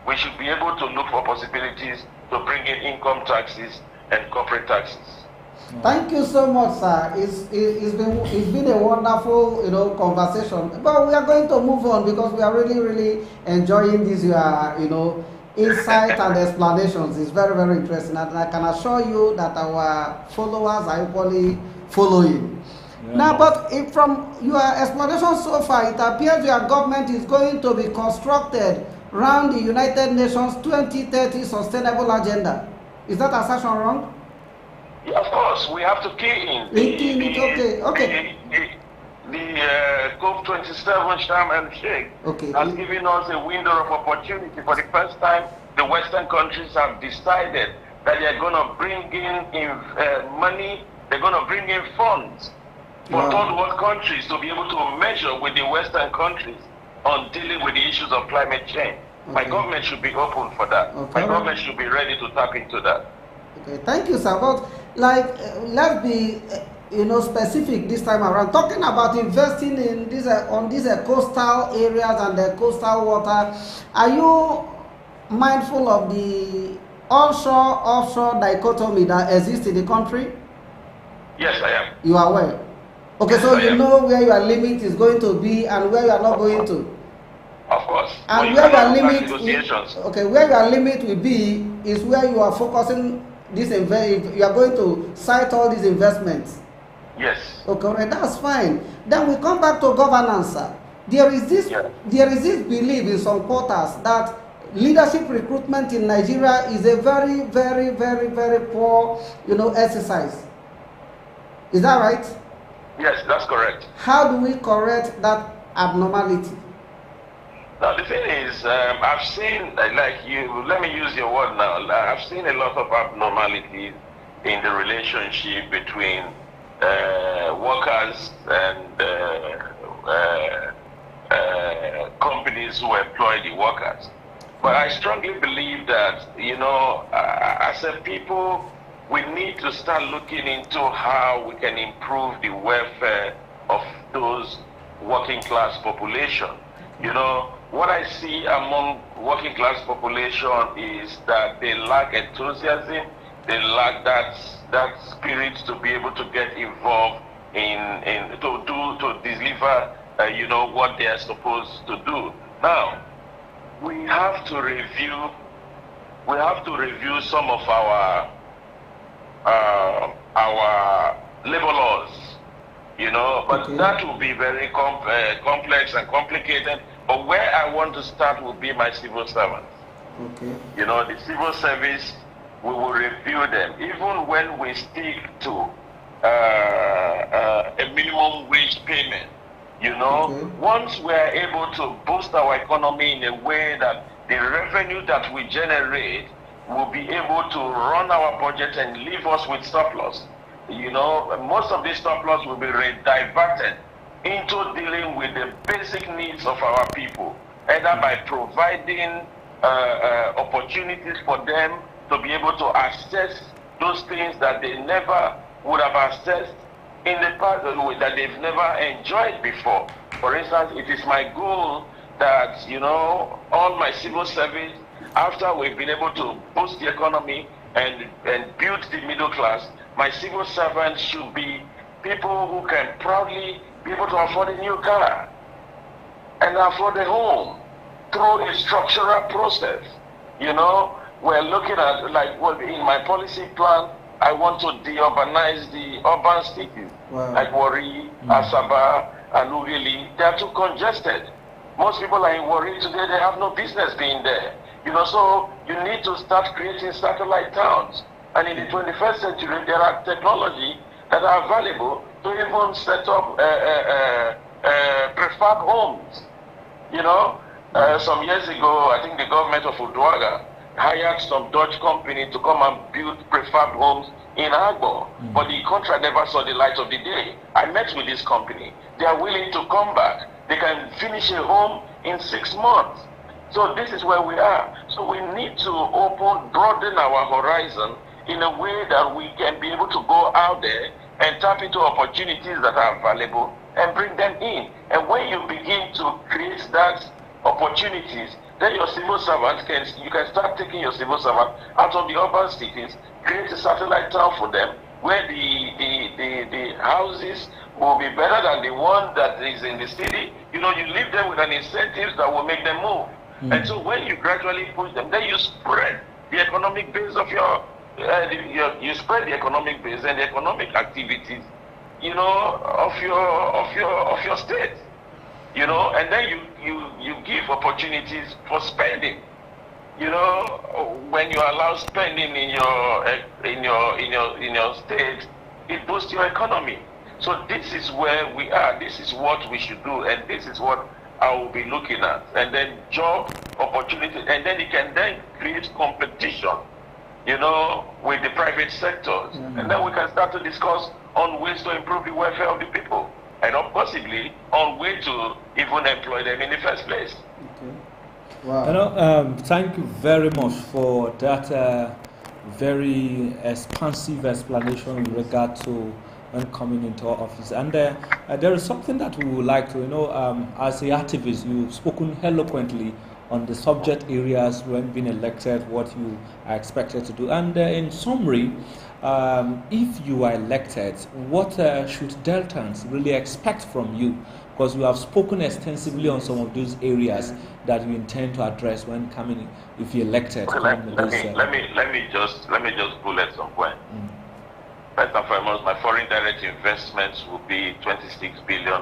we should be able to look for possibilities to bring in income taxes and corporate taxes. Thank you so much, sir. It's been a wonderful, you know, conversation. But we are going to move on because we are really enjoying this you know, insight and explanations. It's very interesting, and I can assure you that our followers are equally following. Yeah. Now, but from your explanation so far, it appears your government is going to be constructed around the United Nations 2030 Sustainable Agenda. Is that assertion wrong? Yeah, of course, we have to key in. The COP27 Sharm el-Sheikh has given us a window of opportunity. For the first time, the Western countries have decided that they are going to bring in money, they're going to bring in funds for third world countries to be able to measure with the Western countries on dealing with the issues of climate change. My government should be open for that. My government should be ready to tap into that. Okay, thank you, sir. But like, let's be, you know, specific this time around. Talking about investing in this on these coastal areas and the coastal water, are you mindful of the onshore-offshore dichotomy that exists in the country? Yes, I am. You are aware? Okay, so you know where your limit is going to be and where you are not going to. Of course. And where your limit where your limit will be is where you are focusing this you are going to cite all these investments. Yes. Okay, that's fine. Then we come back to governance, sir. There is this belief in some quarters that leadership recruitment in Nigeria is a very poor, you know, exercise. Is that right? Yes, that's correct. How do we correct that abnormality? Now, the thing is, I've seen, like you, let me use your word now, I've seen a lot of abnormalities in the relationship between workers and companies who employ the workers. But I strongly believe that, you know, as a people, we need to start looking into how we can improve the welfare of those working class population. You know, what I see among working class population is that they lack enthusiasm, they lack that spirit to be able to get involved to deliver, you know, what they are supposed to do. Now, we have to review some of our labor laws, you know, but that will be very complex and complicated. But where I want to start will be my civil servants. Okay. You know, the civil service, we will review them. Even when we stick to a minimum wage payment, you know, once we are able to boost our economy in a way that the revenue that we generate will be able to run our budget and leave us with surplus. You know, most of this surplus will be diverted into dealing with the basic needs of our people, either by providing opportunities for them to be able to access those things that they never would have accessed in the past, that they've never enjoyed before. For instance, it is my goal that, you know, all my civil service, after we've been able to boost the economy and build the middle class, my civil servants should be people who can proudly be able to afford a new car and afford a home through a structural process. You know, we're looking at, like, well, in my policy plan, I want to de-urbanize the urban cities, like Warri, Asaba, and Ughelli. They are too congested. Most people are in Warri today, they have no business being there. You know, so you need to start creating satellite towns. And in the 21st century, there are technology that are available to even set up prefab homes. You know, some years ago, I think the government of Uduaga hired some Dutch company to come and build prefab homes in Agbo, but the contract never saw the light of the day. I met with this company. They are willing to come back. They can finish a home in 6 months. So this is where we are. So we need to broaden our horizon in a way that we can be able to go out there and tap into opportunities that are available and bring them in. And when you begin to create that opportunities, then your civil servants you can start taking your civil servant out of the urban cities, create a satellite town for them where the houses will be better than the one that is in the city. You know, you leave them with an incentive that will make them move. And so when you gradually push them, then you spread the economic base of you spread the economic base and the economic activities, you know, of your state. You know, and then you give opportunities for spending. You know, when you allow spending in your state, it boosts your economy. So this is where we are. This is what we should do, and this is what I will be looking at. And then job opportunities, and then it can then create competition, you know, with the private sectors. And then we can start to discuss on ways to improve the welfare of the people, and possibly on way to even employ them in the first place. Okay. Wow. You know, thank you very much for that very expansive explanation in regard to when coming into office. And there is something that we would like to, you know, as a activist, you've spoken eloquently on the subject areas when being elected, what you are expected to do. And in summary, if you are elected, what should Deltans really expect from you? Because you have spoken extensively on some of those areas that you intend to address when coming, if you're elected. Okay, let me just bullet some points. First and foremost, my foreign direct investments will be $26 billion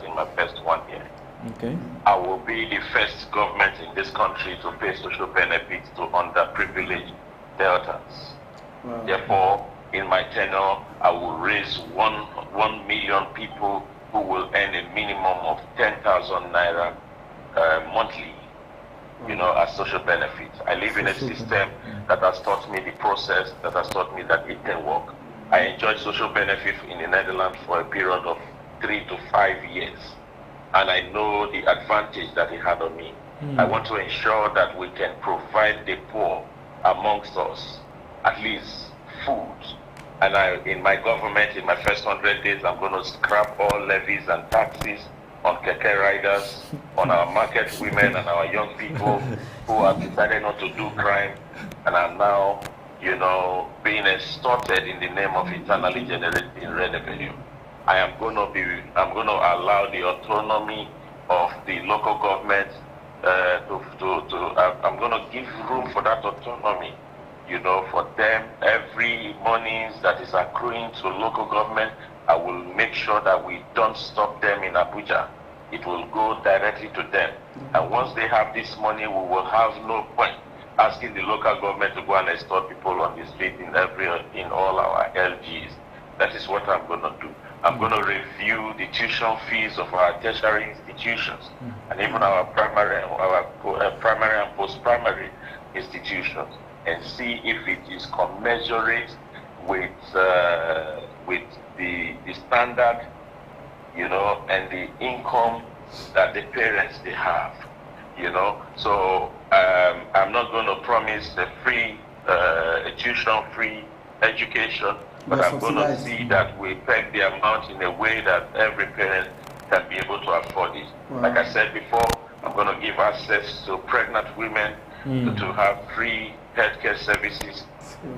in my first 1 year. Okay. I will be the first government in this country to pay social benefits to underprivileged Deltans. Wow. Therefore, in my tenure, I will raise 1 million people who will earn a minimum of 10,000 naira monthly, you know, as social benefits. I live in a system that has taught me the process, that has taught me that it can work. I enjoyed social benefit in the Netherlands for a period of 3 to 5 years, and I know the advantage that it had on me. I want to ensure that we can provide the poor amongst us at least food. And in my government, in my first 100 days, I'm going to scrap all levies and taxes on keke riders, on our market women and our young people who have decided not to do crime and are now, you know, being extorted in the name of internally generating revenue. I'm going to allow the autonomy of the local government I'm going to give room for that autonomy. You know, for them, every money that is accruing to local government, I will make sure that we don't stop them in Abuja. It will go directly to them. And once they have this money, we will have no point asking the local government to go and extort people on the street in all our LGs. That is what I'm going to do. I'm going to review the tuition fees of our tertiary institutions and even our primary and post-primary institutions, and see if it is commensurate with the standard, and the income that the parents they have, So I'm not going to promise a free, tuition-free education, but I'm going to see that we peg the amount in a way that every parent can be able to afford it. Wow. Like I said before, I'm going to give access to pregnant women to have free healthcare services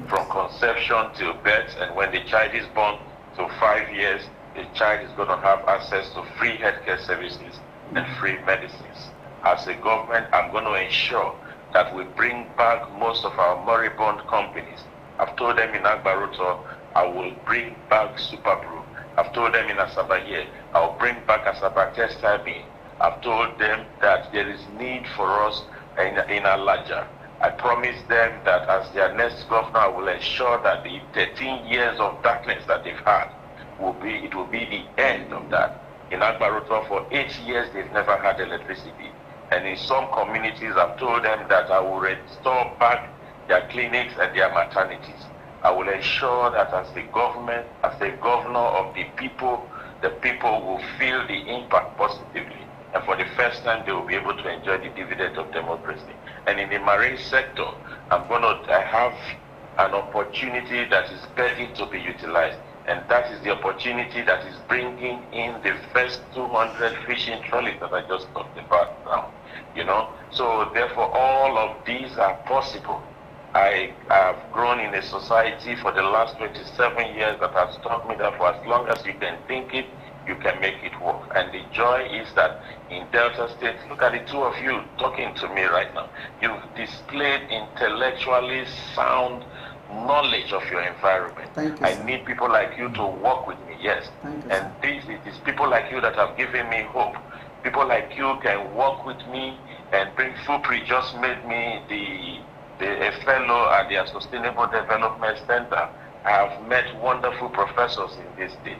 from conception till birth, and when the child is born to 5 years, the child is going to have access to free healthcare services and free medicines. As a government, I'm going to ensure that we bring back most of our moribund companies. I've told them in Agbaroto, I will bring back Superbrew. I've told them in Asaba here, I'll bring back Asaba Textile Bean. I've told them that there is need for us in Alaja. I promised them that as their next governor, I will ensure that the 13 years of darkness that they've had will be the end of that. In Agbaroto, for 8 years, they've never had electricity. And in some communities, I've told them that I will restore back their clinics and their maternities. I will ensure that as the government, as the governor of the people will feel the impact positively. And for the first time, they will be able to enjoy the dividend of democracy. And in the marine sector, I have an opportunity that is begging to be utilized. And that is the opportunity that is bringing in the first 200 fishing trolleys that I just talked about now. So therefore, all of these are possible. I have grown in a society for the last 27 years that has taught me that for as long as you can think it, you can make it work. And the joy is that in Delta State, look at the two of you talking to me right now. You've displayed intellectually sound knowledge of your environment. Thank you, I need people like you to work with me, yes. Thank you, and it is people like you that have given me hope. People like you can work with me, and bring FUPRI just made me a fellow at their Sustainable Development Center. I have met wonderful professors in this state.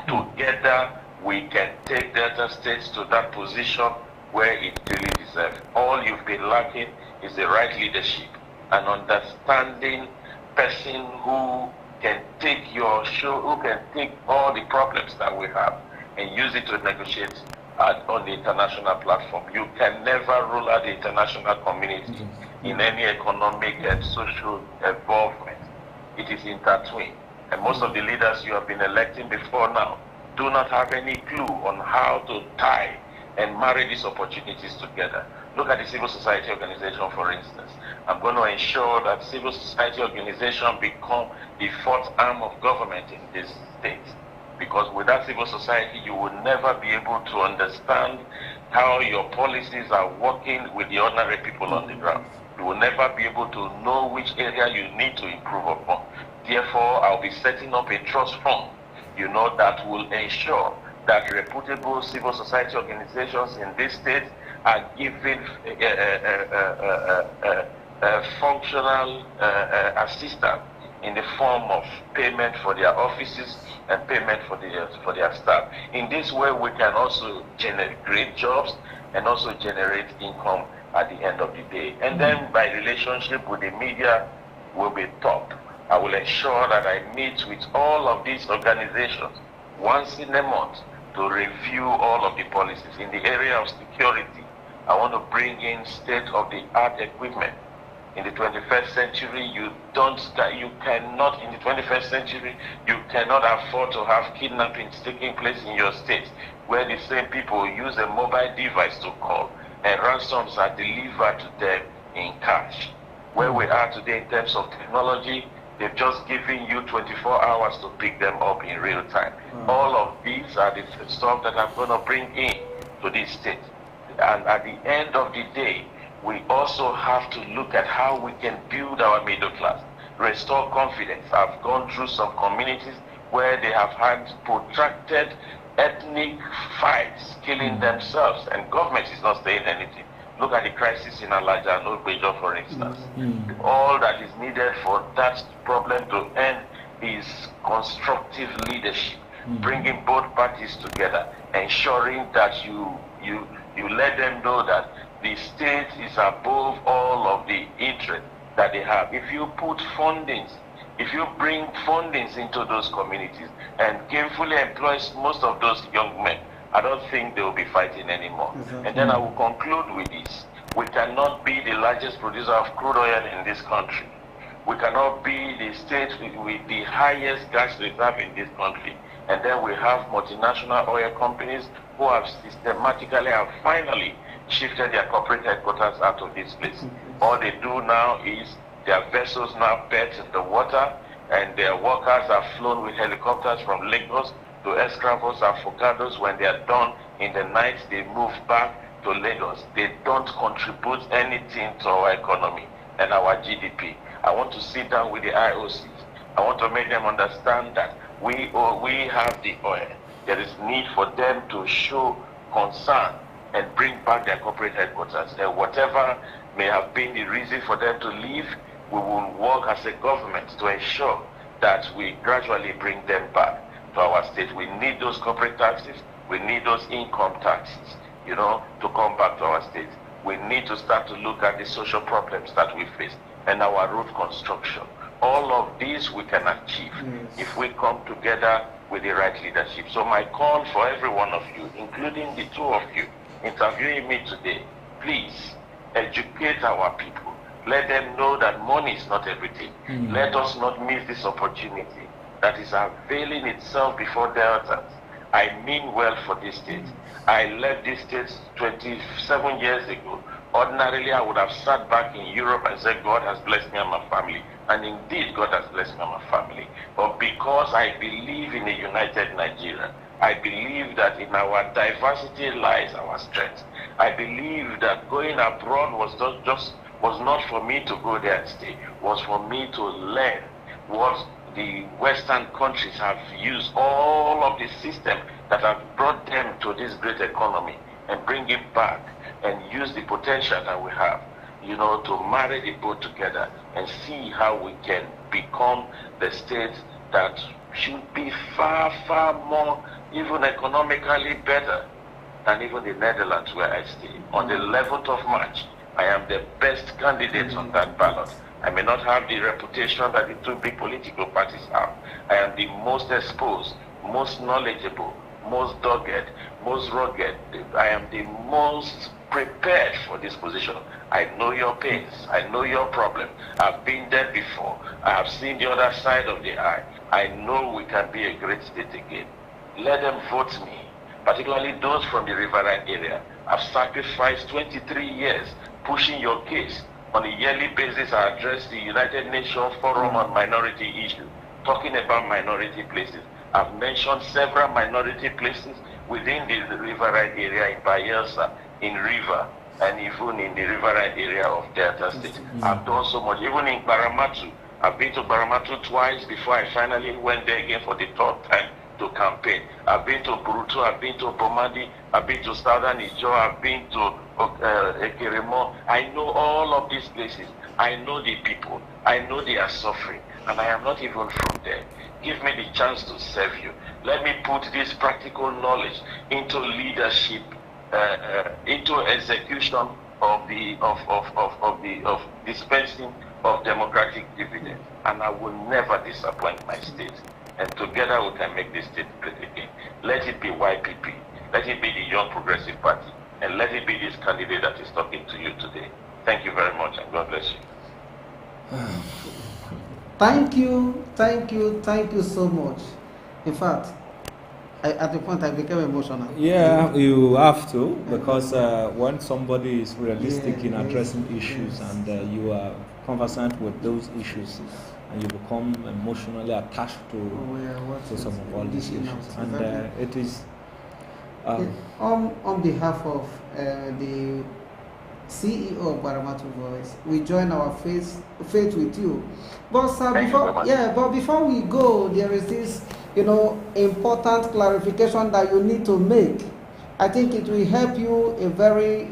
Together, we can take Delta States to that position where it really deserves. All you've been lacking is the right leadership, an understanding person who can take who can take all the problems that we have and use it to negotiate on the international platform. You can never rule out the international community in any economic and social involvement. It is intertwined. And most of the leaders you have been electing before now do not have any clue on how to tie and marry these opportunities together. Look at the civil society organization, for instance. I'm going to ensure that civil society organization become the fourth arm of government in this state. Because without civil society, you will never be able to understand how your policies are working with the ordinary people on the ground. You will never be able to know which area you need to improve upon. Therefore, I'll be setting up a trust fund, that will ensure that reputable civil society organizations in this state are given functional assistance in the form of payment for their offices and payment for their staff. In this way, we can also generate jobs and also generate income at the end of the day. And then by relationship with the media will be top. I will ensure that I meet with all of these organizations once in a month to review all of the policies. In the area of security, I want to bring in state-of-the-art equipment. In the 21st century, in the 21st century, you cannot afford to have kidnappings taking place in your state, where the same people use a mobile device to call, and ransoms are delivered to them in cash. Where we are today in terms of technology, they've just given you 24 hours to pick them up in real time. All of these are the stuff that I'm going to bring in to this state. And at the end of the day, we also have to look at how we can build our middle class, restore confidence. I've gone through some communities where they have had protracted ethnic fights, killing themselves, and government is not saying anything. Look at the crisis in Alaja and Ogbejo, for instance. All that is needed for that problem to end is constructive leadership. bringing both parties together, ensuring that you let them know that the state is above all of the interest that they have. If you put fundings, if you bring fundings into those communities and carefully employ most of those young men, I don't think they will be fighting anymore. And then I will conclude with this. We cannot be the largest producer of crude oil in this country. We cannot be the state with the highest gas reserve in this country. And then we have multinational oil companies who have systematically and finally shifted their corporate headquarters out of this place. All they do now is their vessels now bet in the water, and their workers are flown with helicopters from Lagos to Escravos and Focados. When they are done in the night, they move back to Lagos. They don't contribute anything to our economy and our GDP. I want to sit down with the IOCs. I want to make them understand that we have the oil. There is need for them to show concern and bring back their corporate headquarters. And whatever may have been the reason for them to leave, we will work as a government to ensure that we gradually bring them back to our state. We need those corporate taxes. We need those income taxes, you know, to come back to our state. We need to start to look at the social problems that we face and our road construction. All of these we can achieve if we come together with the right leadership. So my call for every one of you, including the two of you interviewing me today, please educate our people. Let them know that money is not everything. Let us not miss this opportunity that is availing itself before Deltans. I mean well for this state. I left this state 27 years ago. Ordinarily, I would have sat back in Europe and said, God has blessed me and my family. And indeed, God has blessed me and my family. But because I believe in a united Nigeria, I believe that in our diversity lies our strength. I believe that going abroad was not for me to go there and stay, was for me to learn what the Western countries have used, all of the system that have brought them to this great economy, and bring it back and use the potential that we have, you know, to marry the both together and see how we can become the state that should be far, far more, even economically better than even the Netherlands where I stay. On the 11th of March, I am the best candidate on that ballot. I may not have the reputation that the two big political parties have. I am the most exposed, most knowledgeable, most dogged, most rugged. I am the most prepared for this position. I know your pains. I know your problem. I've been there before. I have seen the other side of the eye. I know we can be a great state again. Let them vote me, particularly those from the riverine area. I've sacrificed 23 years pushing your case. On a yearly basis, I address the United Nations Forum on Minority Issues, talking about minority places. I've mentioned several minority places within the riverine area in Bayelsa, in River, and even in the riverine area of Delta State. I've done so much. Even in Baramatu, I've been to Baramatu twice before I finally went there again for the third time to campaign. I've been to Burutu, I've been to Bomadi, I've been to Southern Ijo, I've been to Ekeremo. I know all of these places. I know the people. I know they are suffering, and I am not even from there. Give me the chance to serve you. Let me put this practical knowledge into leadership, into execution of dispensing of democratic dividends, and I will never disappoint my state. And together we can make this state great again. Let it be YPP, let it be the Young Progressive Party, and let it be this candidate that is talking to you today. Thank you very much, and God bless you. Thank you so much. In fact, at the point I became emotional. Yeah, you have to, because when somebody is realistic in addressing issues and you are conversant with those issues, and you become emotionally attached to some of all these issues. And it is... on behalf of the CEO of Baramatu Voice, we join our faith with you. But sir, before we go, there is this, important clarification that you need to make. I think it will help you a very,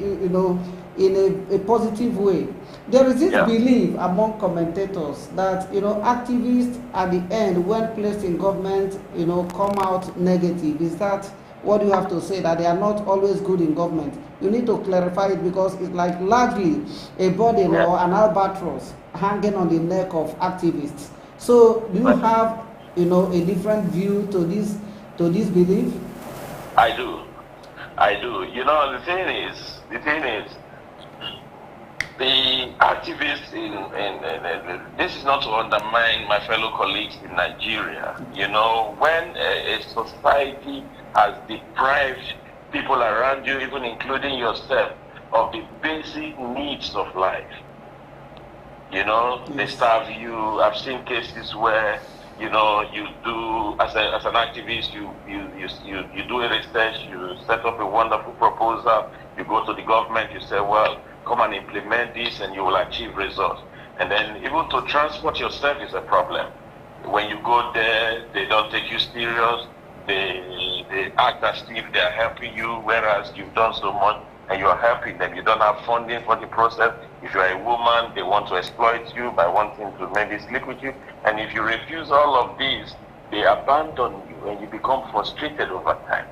in a positive way. There is this belief among commentators that, you know, activists at the end, when placed in government, you know, come out negative. Is that what you have to say, that they are not always good in government? You need to clarify it, because it's like largely a burden or an albatross hanging on the neck of activists. So do you have, you know, a different view to this belief? I do. You know, the thing is, the activists this is not to undermine my fellow colleagues in Nigeria. You know, when a society has deprived people around you, even including yourself, of the basic needs of life, you know, they starve you. I've seen cases where, you know, you do, as an activist, you do a research, you set up a wonderful proposal, you go to the government, you say, well, come and implement this and you will achieve results. And then even to transport yourself is a problem. When you go there, they don't take you serious. They act as if they are helping you, whereas you've done so much and you are helping them. You don't have funding for the process. If you are a woman, they want to exploit you by wanting to maybe sleep with you. And if you refuse all of these, they abandon you and you become frustrated over time.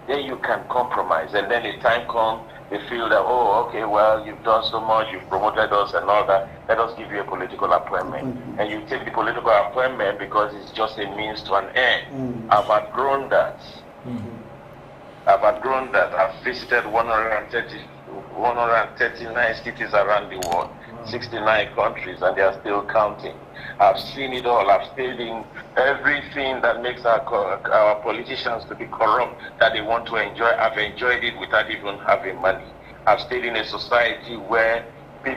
Then you can compromise, and then the time comes, they feel that, oh, okay, well, you've done so much, you've promoted us and all that, let us give you a political appointment. And you take the political appointment because it's just a means to an end. I've outgrown that. I've visited 139 cities around the world, 69 countries, and they are still counting. I've seen it all. I've stayed in everything that makes our politicians to be corrupt, that they want to enjoy. I've enjoyed it without even having money. I've stayed in a society where you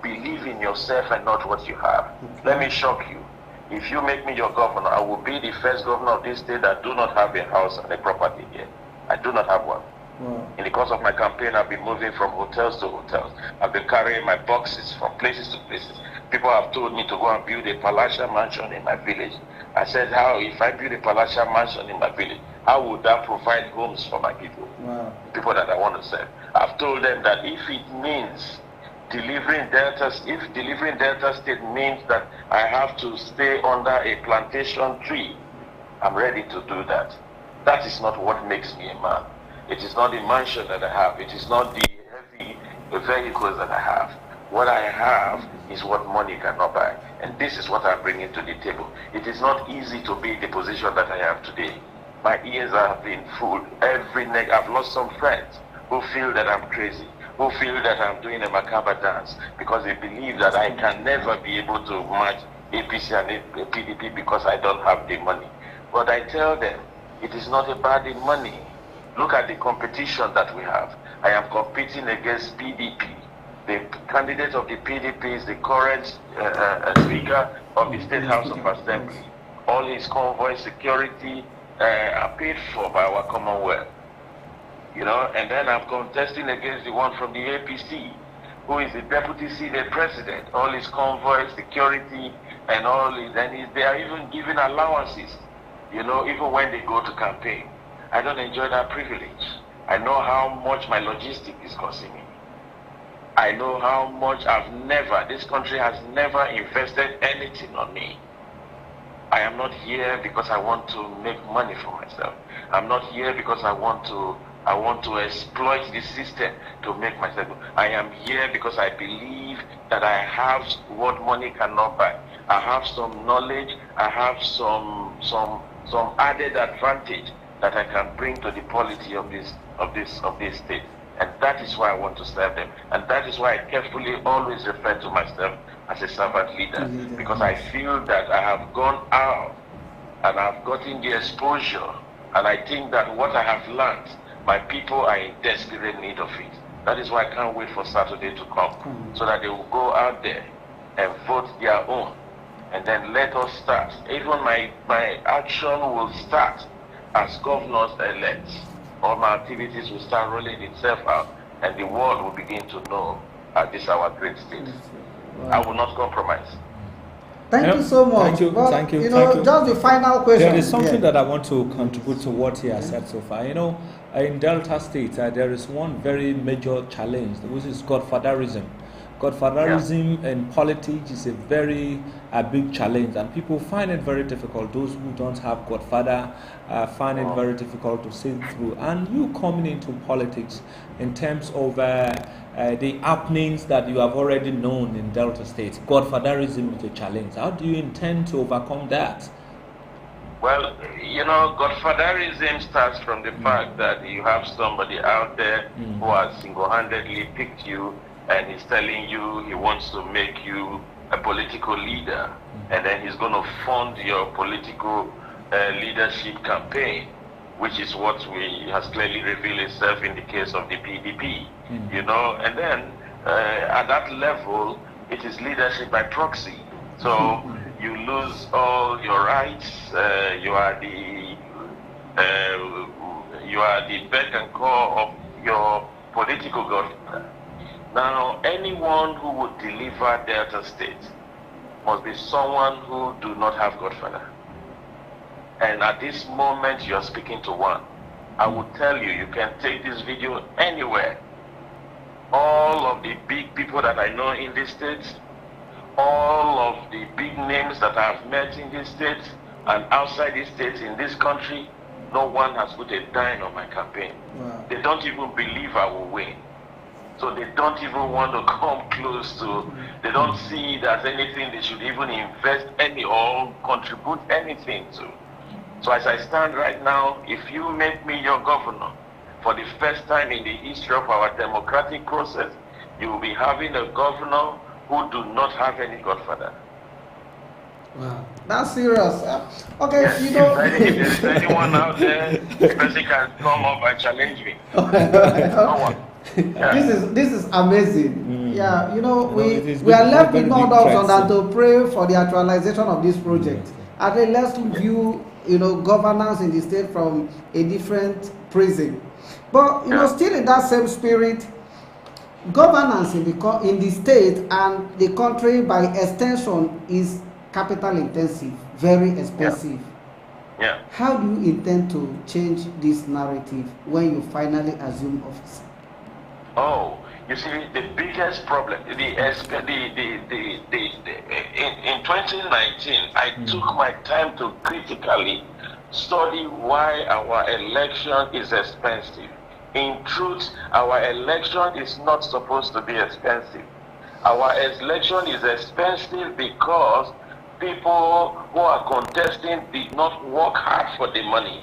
believe in yourself and not what you have. Let me shock you. If you make me your governor, I will be the first governor of this state that do not have a house and a property here. I do not have one. In the course of my campaign, I've been moving from hotels to hotels. I've been carrying my boxes from places to places. People have told me to go and build a palatial mansion in my village. I said, how, if I build a palatial mansion in my village, how would that provide homes for my people? People that I want to serve. I've told them that if it means delivering Delta State means that I have to stay under a plantation tree, I'm ready to do that. That is not what makes me a man. It is not the mansion that I have. It is not the heavy vehicles that I have. What I have is what money cannot buy. And this is what I'm bringing to the table. It is not easy to be in the position that I have today. My ears have been full. I've lost some friends who feel that I'm crazy, who feel that I'm doing a macabre dance, because they believe that I can never be able to match APC and PDP because I don't have the money. But I tell them, it is not about the money. Look at the competition that we have. I am competing against PDP. The candidate of the PDP is the current Speaker of the State House of Assembly. All his convoy security are paid for by our Commonwealth. You know, and then I'm contesting against the one from the APC, who is the Deputy Senate President. All his convoy security and all his, and they are even giving allowances, you know, even when they go to campaign. I don't enjoy that privilege. I know how much my logistics is costing me. I know how much this country has never invested anything on me. I am not here because I want to make money for myself. I'm not here because I want to exploit the system to make myself. I am here because I believe that I have what money cannot buy. I have some knowledge. I have some added advantage that I can bring to the polity of this state. And that is why I want to serve them. And that is why I carefully always refer to myself as a servant leader. Because I feel that I have gone out and I've gotten the exposure. And I think that what I have learned, my people are in desperate need of it. That is why I can't wait for Saturday to come, so that they will go out there and vote their own. And then let us start. Even my action will start as governors elect. All my activities will start rolling itself out, and the world will begin to know this is our great state. I will not compromise. Thank you so much. Thank you. But, thank you. Just the final question. There is something that I want to contribute to what he has said so far. You know, in Delta State, there is one very major challenge, which is godfatherism. Godfatherism in politics is a very big challenge, and people find it very difficult. Those who don't have godfather find it very difficult to see through. And you coming into politics in terms of the happenings that you have already known in Delta State, godfatherism is a challenge. How do you intend to overcome that? Well, godfatherism starts from the fact that you have somebody out there who has single-handedly picked you and he's telling you he wants to make you a political leader, and then he's going to fund your political leadership campaign, which is what has clearly revealed itself in the case of the PDP, and then at that level, it is leadership by proxy. So you lose all your rights. You are the beck and call of your political godfather. Now, anyone who would deliver Delta State must be someone who do not have godfather. And at this moment, you are speaking to one. I would tell you, you can take this video anywhere. All of the big people that I know in this state, all of the big names that I've met in this state and outside this state in this country, no one has put a dime on my campaign. Wow. They don't even believe I will win. So they don't even want to come close to, they don't see it as anything they should even invest any or contribute anything to. So as I stand right now, if you make me your governor, for the first time in the history of our democratic process, you will be having a governor who do not have any godfather. Wow, that's serious. Okay, yes, you know. If there is anyone out there, the person can come up and challenge me. No one. Yeah. This is amazing. Yeah, we are left with no option than to pray for the actualization of this project. And then let's view governance in the state from a different prism. But still in that same spirit, governance in the state and the country by extension is capital intensive, very expensive. Yeah. How do you intend to change this narrative when you finally assume office? Oh, you see, the biggest problem, in 2019, I took my time to critically study why our election is expensive. In truth, our election is not supposed to be expensive. Our election is expensive because people who are contesting did not work hard for the money.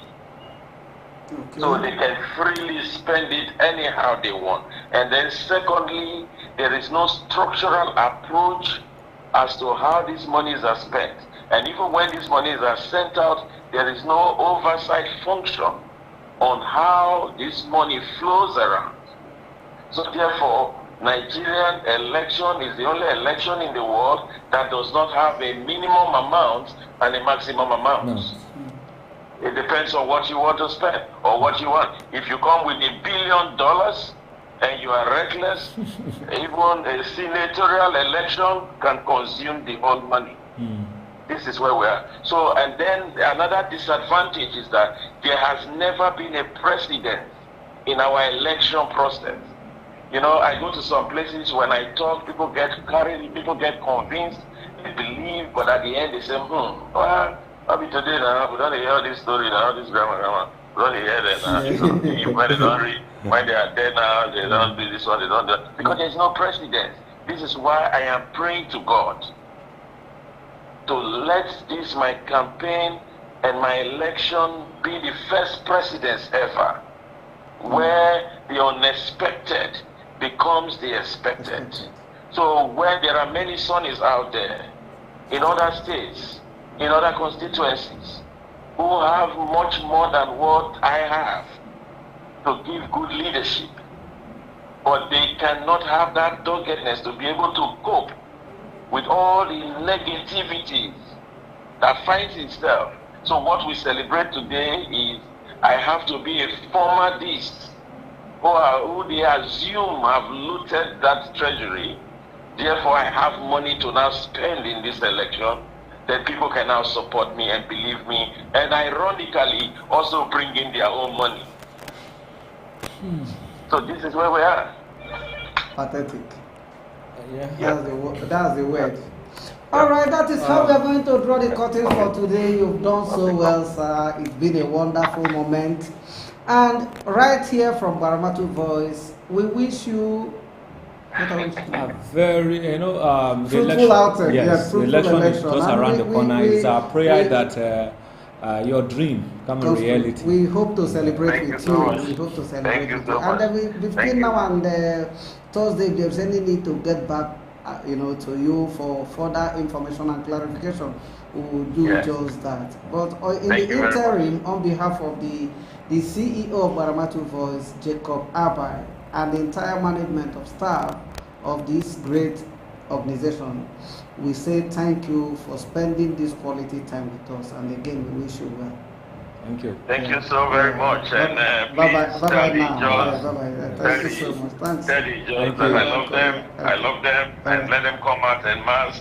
Okay. So they can freely spend it anyhow they want. And then secondly, there is no structural approach as to how these monies are spent. And even when these monies are sent out, there is no oversight function on how this money flows around. So therefore, Nigerian election is the only election in the world that does not have a minimum amount and a maximum amount. No. It depends on what you want to spend or what you want. If you come with $1 billion and you are reckless, even a senatorial election can consume the whole money. This is where we are. So, and then another disadvantage is that there has never been a precedent in our election process. I go to some places, when I talk, people get carried, people get convinced, they believe, but at the end they say, well, maybe today now, we don't hear this story now, this grandma, we don't hear that now. When they don't read, when they are dead now, they don't do this one, they don't do that. Because there's no precedent. This is why I am praying to God to let this, my campaign and my election, be the first precedence ever, where the unexpected becomes the expected. So where there are many sons out there, in other states, in other constituencies, who have much more than what I have to give good leadership, but they cannot have that doggedness to be able to cope with all the negativities that finds itself. So what we celebrate today is I have to be a former this who they assume have looted that treasury. Therefore, I have money to now spend in this election. Then people can now support me and believe me, and ironically also bring in their own money. So this is where we are. Pathetic. That's the word. All right, that is how we are going to draw the curtain for today. You've done so well, sir. It's been a wonderful moment. And right here from Baramatu Voice, we wish you a very, fruitful outing. Yes, fruitful election is election. just around the corner. It's our prayer that your dream come in reality. We hope to celebrate with you. We hope to celebrate with so you. And between now and Thursday, if there's any need to get back, to you for further information and clarification, we will do just that. But in the interim, on behalf of the CEO of Baramatu Voice, Jacob Abai, and the entire management of staff of this great organization, we say thank you for spending this quality time with us, and again we wish you well. Thank you. Thank you so very much, and bye bye now. Bye. Thank you so much. Thanks. Tell the Jones that I love them, and let them come out en masse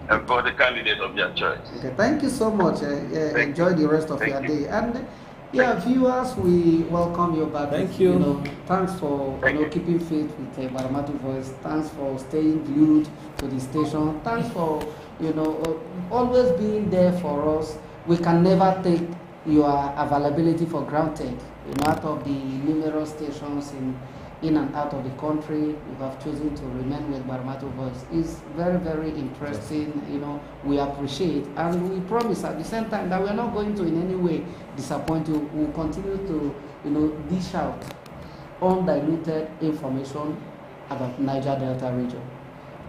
and vote the candidate of their choice. Okay, thank you so much. Enjoy the rest of your day. And viewers, we welcome you back. Thank you. Thanks for keeping faith with Baramatu Voice. Thanks for staying glued to the station. Thanks for always being there for us. We can never take your availability for granted. Out of the numerous stations in and out of the country, you have chosen to remain with Baramatu Voice. It's very, very interesting. We appreciate, and we promise at the same time that we are not going to in any way disappoint you. We will continue to dish out undiluted information about Niger Delta region.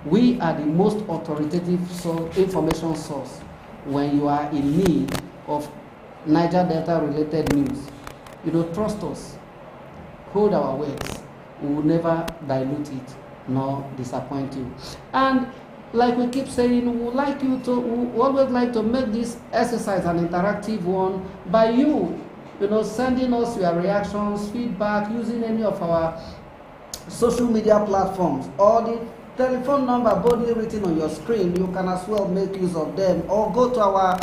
We are the most authoritative information source when you are in need of Niger Delta related news. Trust us, hold our words. We will never dilute it nor disappoint you. And like we keep saying, we always like to make this exercise an interactive one by you, sending us your reactions, feedback, using any of our social media platforms or the telephone number boldly written on your screen. You can as well make use of them, or go to our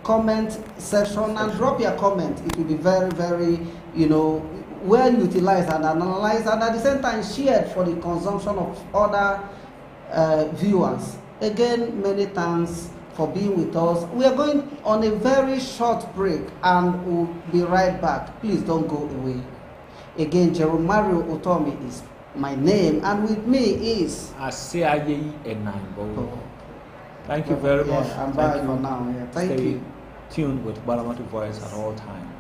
comment section and drop your comment. It will be very, very, well utilized and analyzed, and at the same time shared for the consumption of other viewers. Again, many thanks for being with us. We are going on a very short break and we'll be right back. Please don't go away. Again, Jeromario Otomi is my name, and with me is Asiaye Enambo. Thank you very much. I'm bye for now. Thank you. Stay tuned with Baramatu Voice at all times.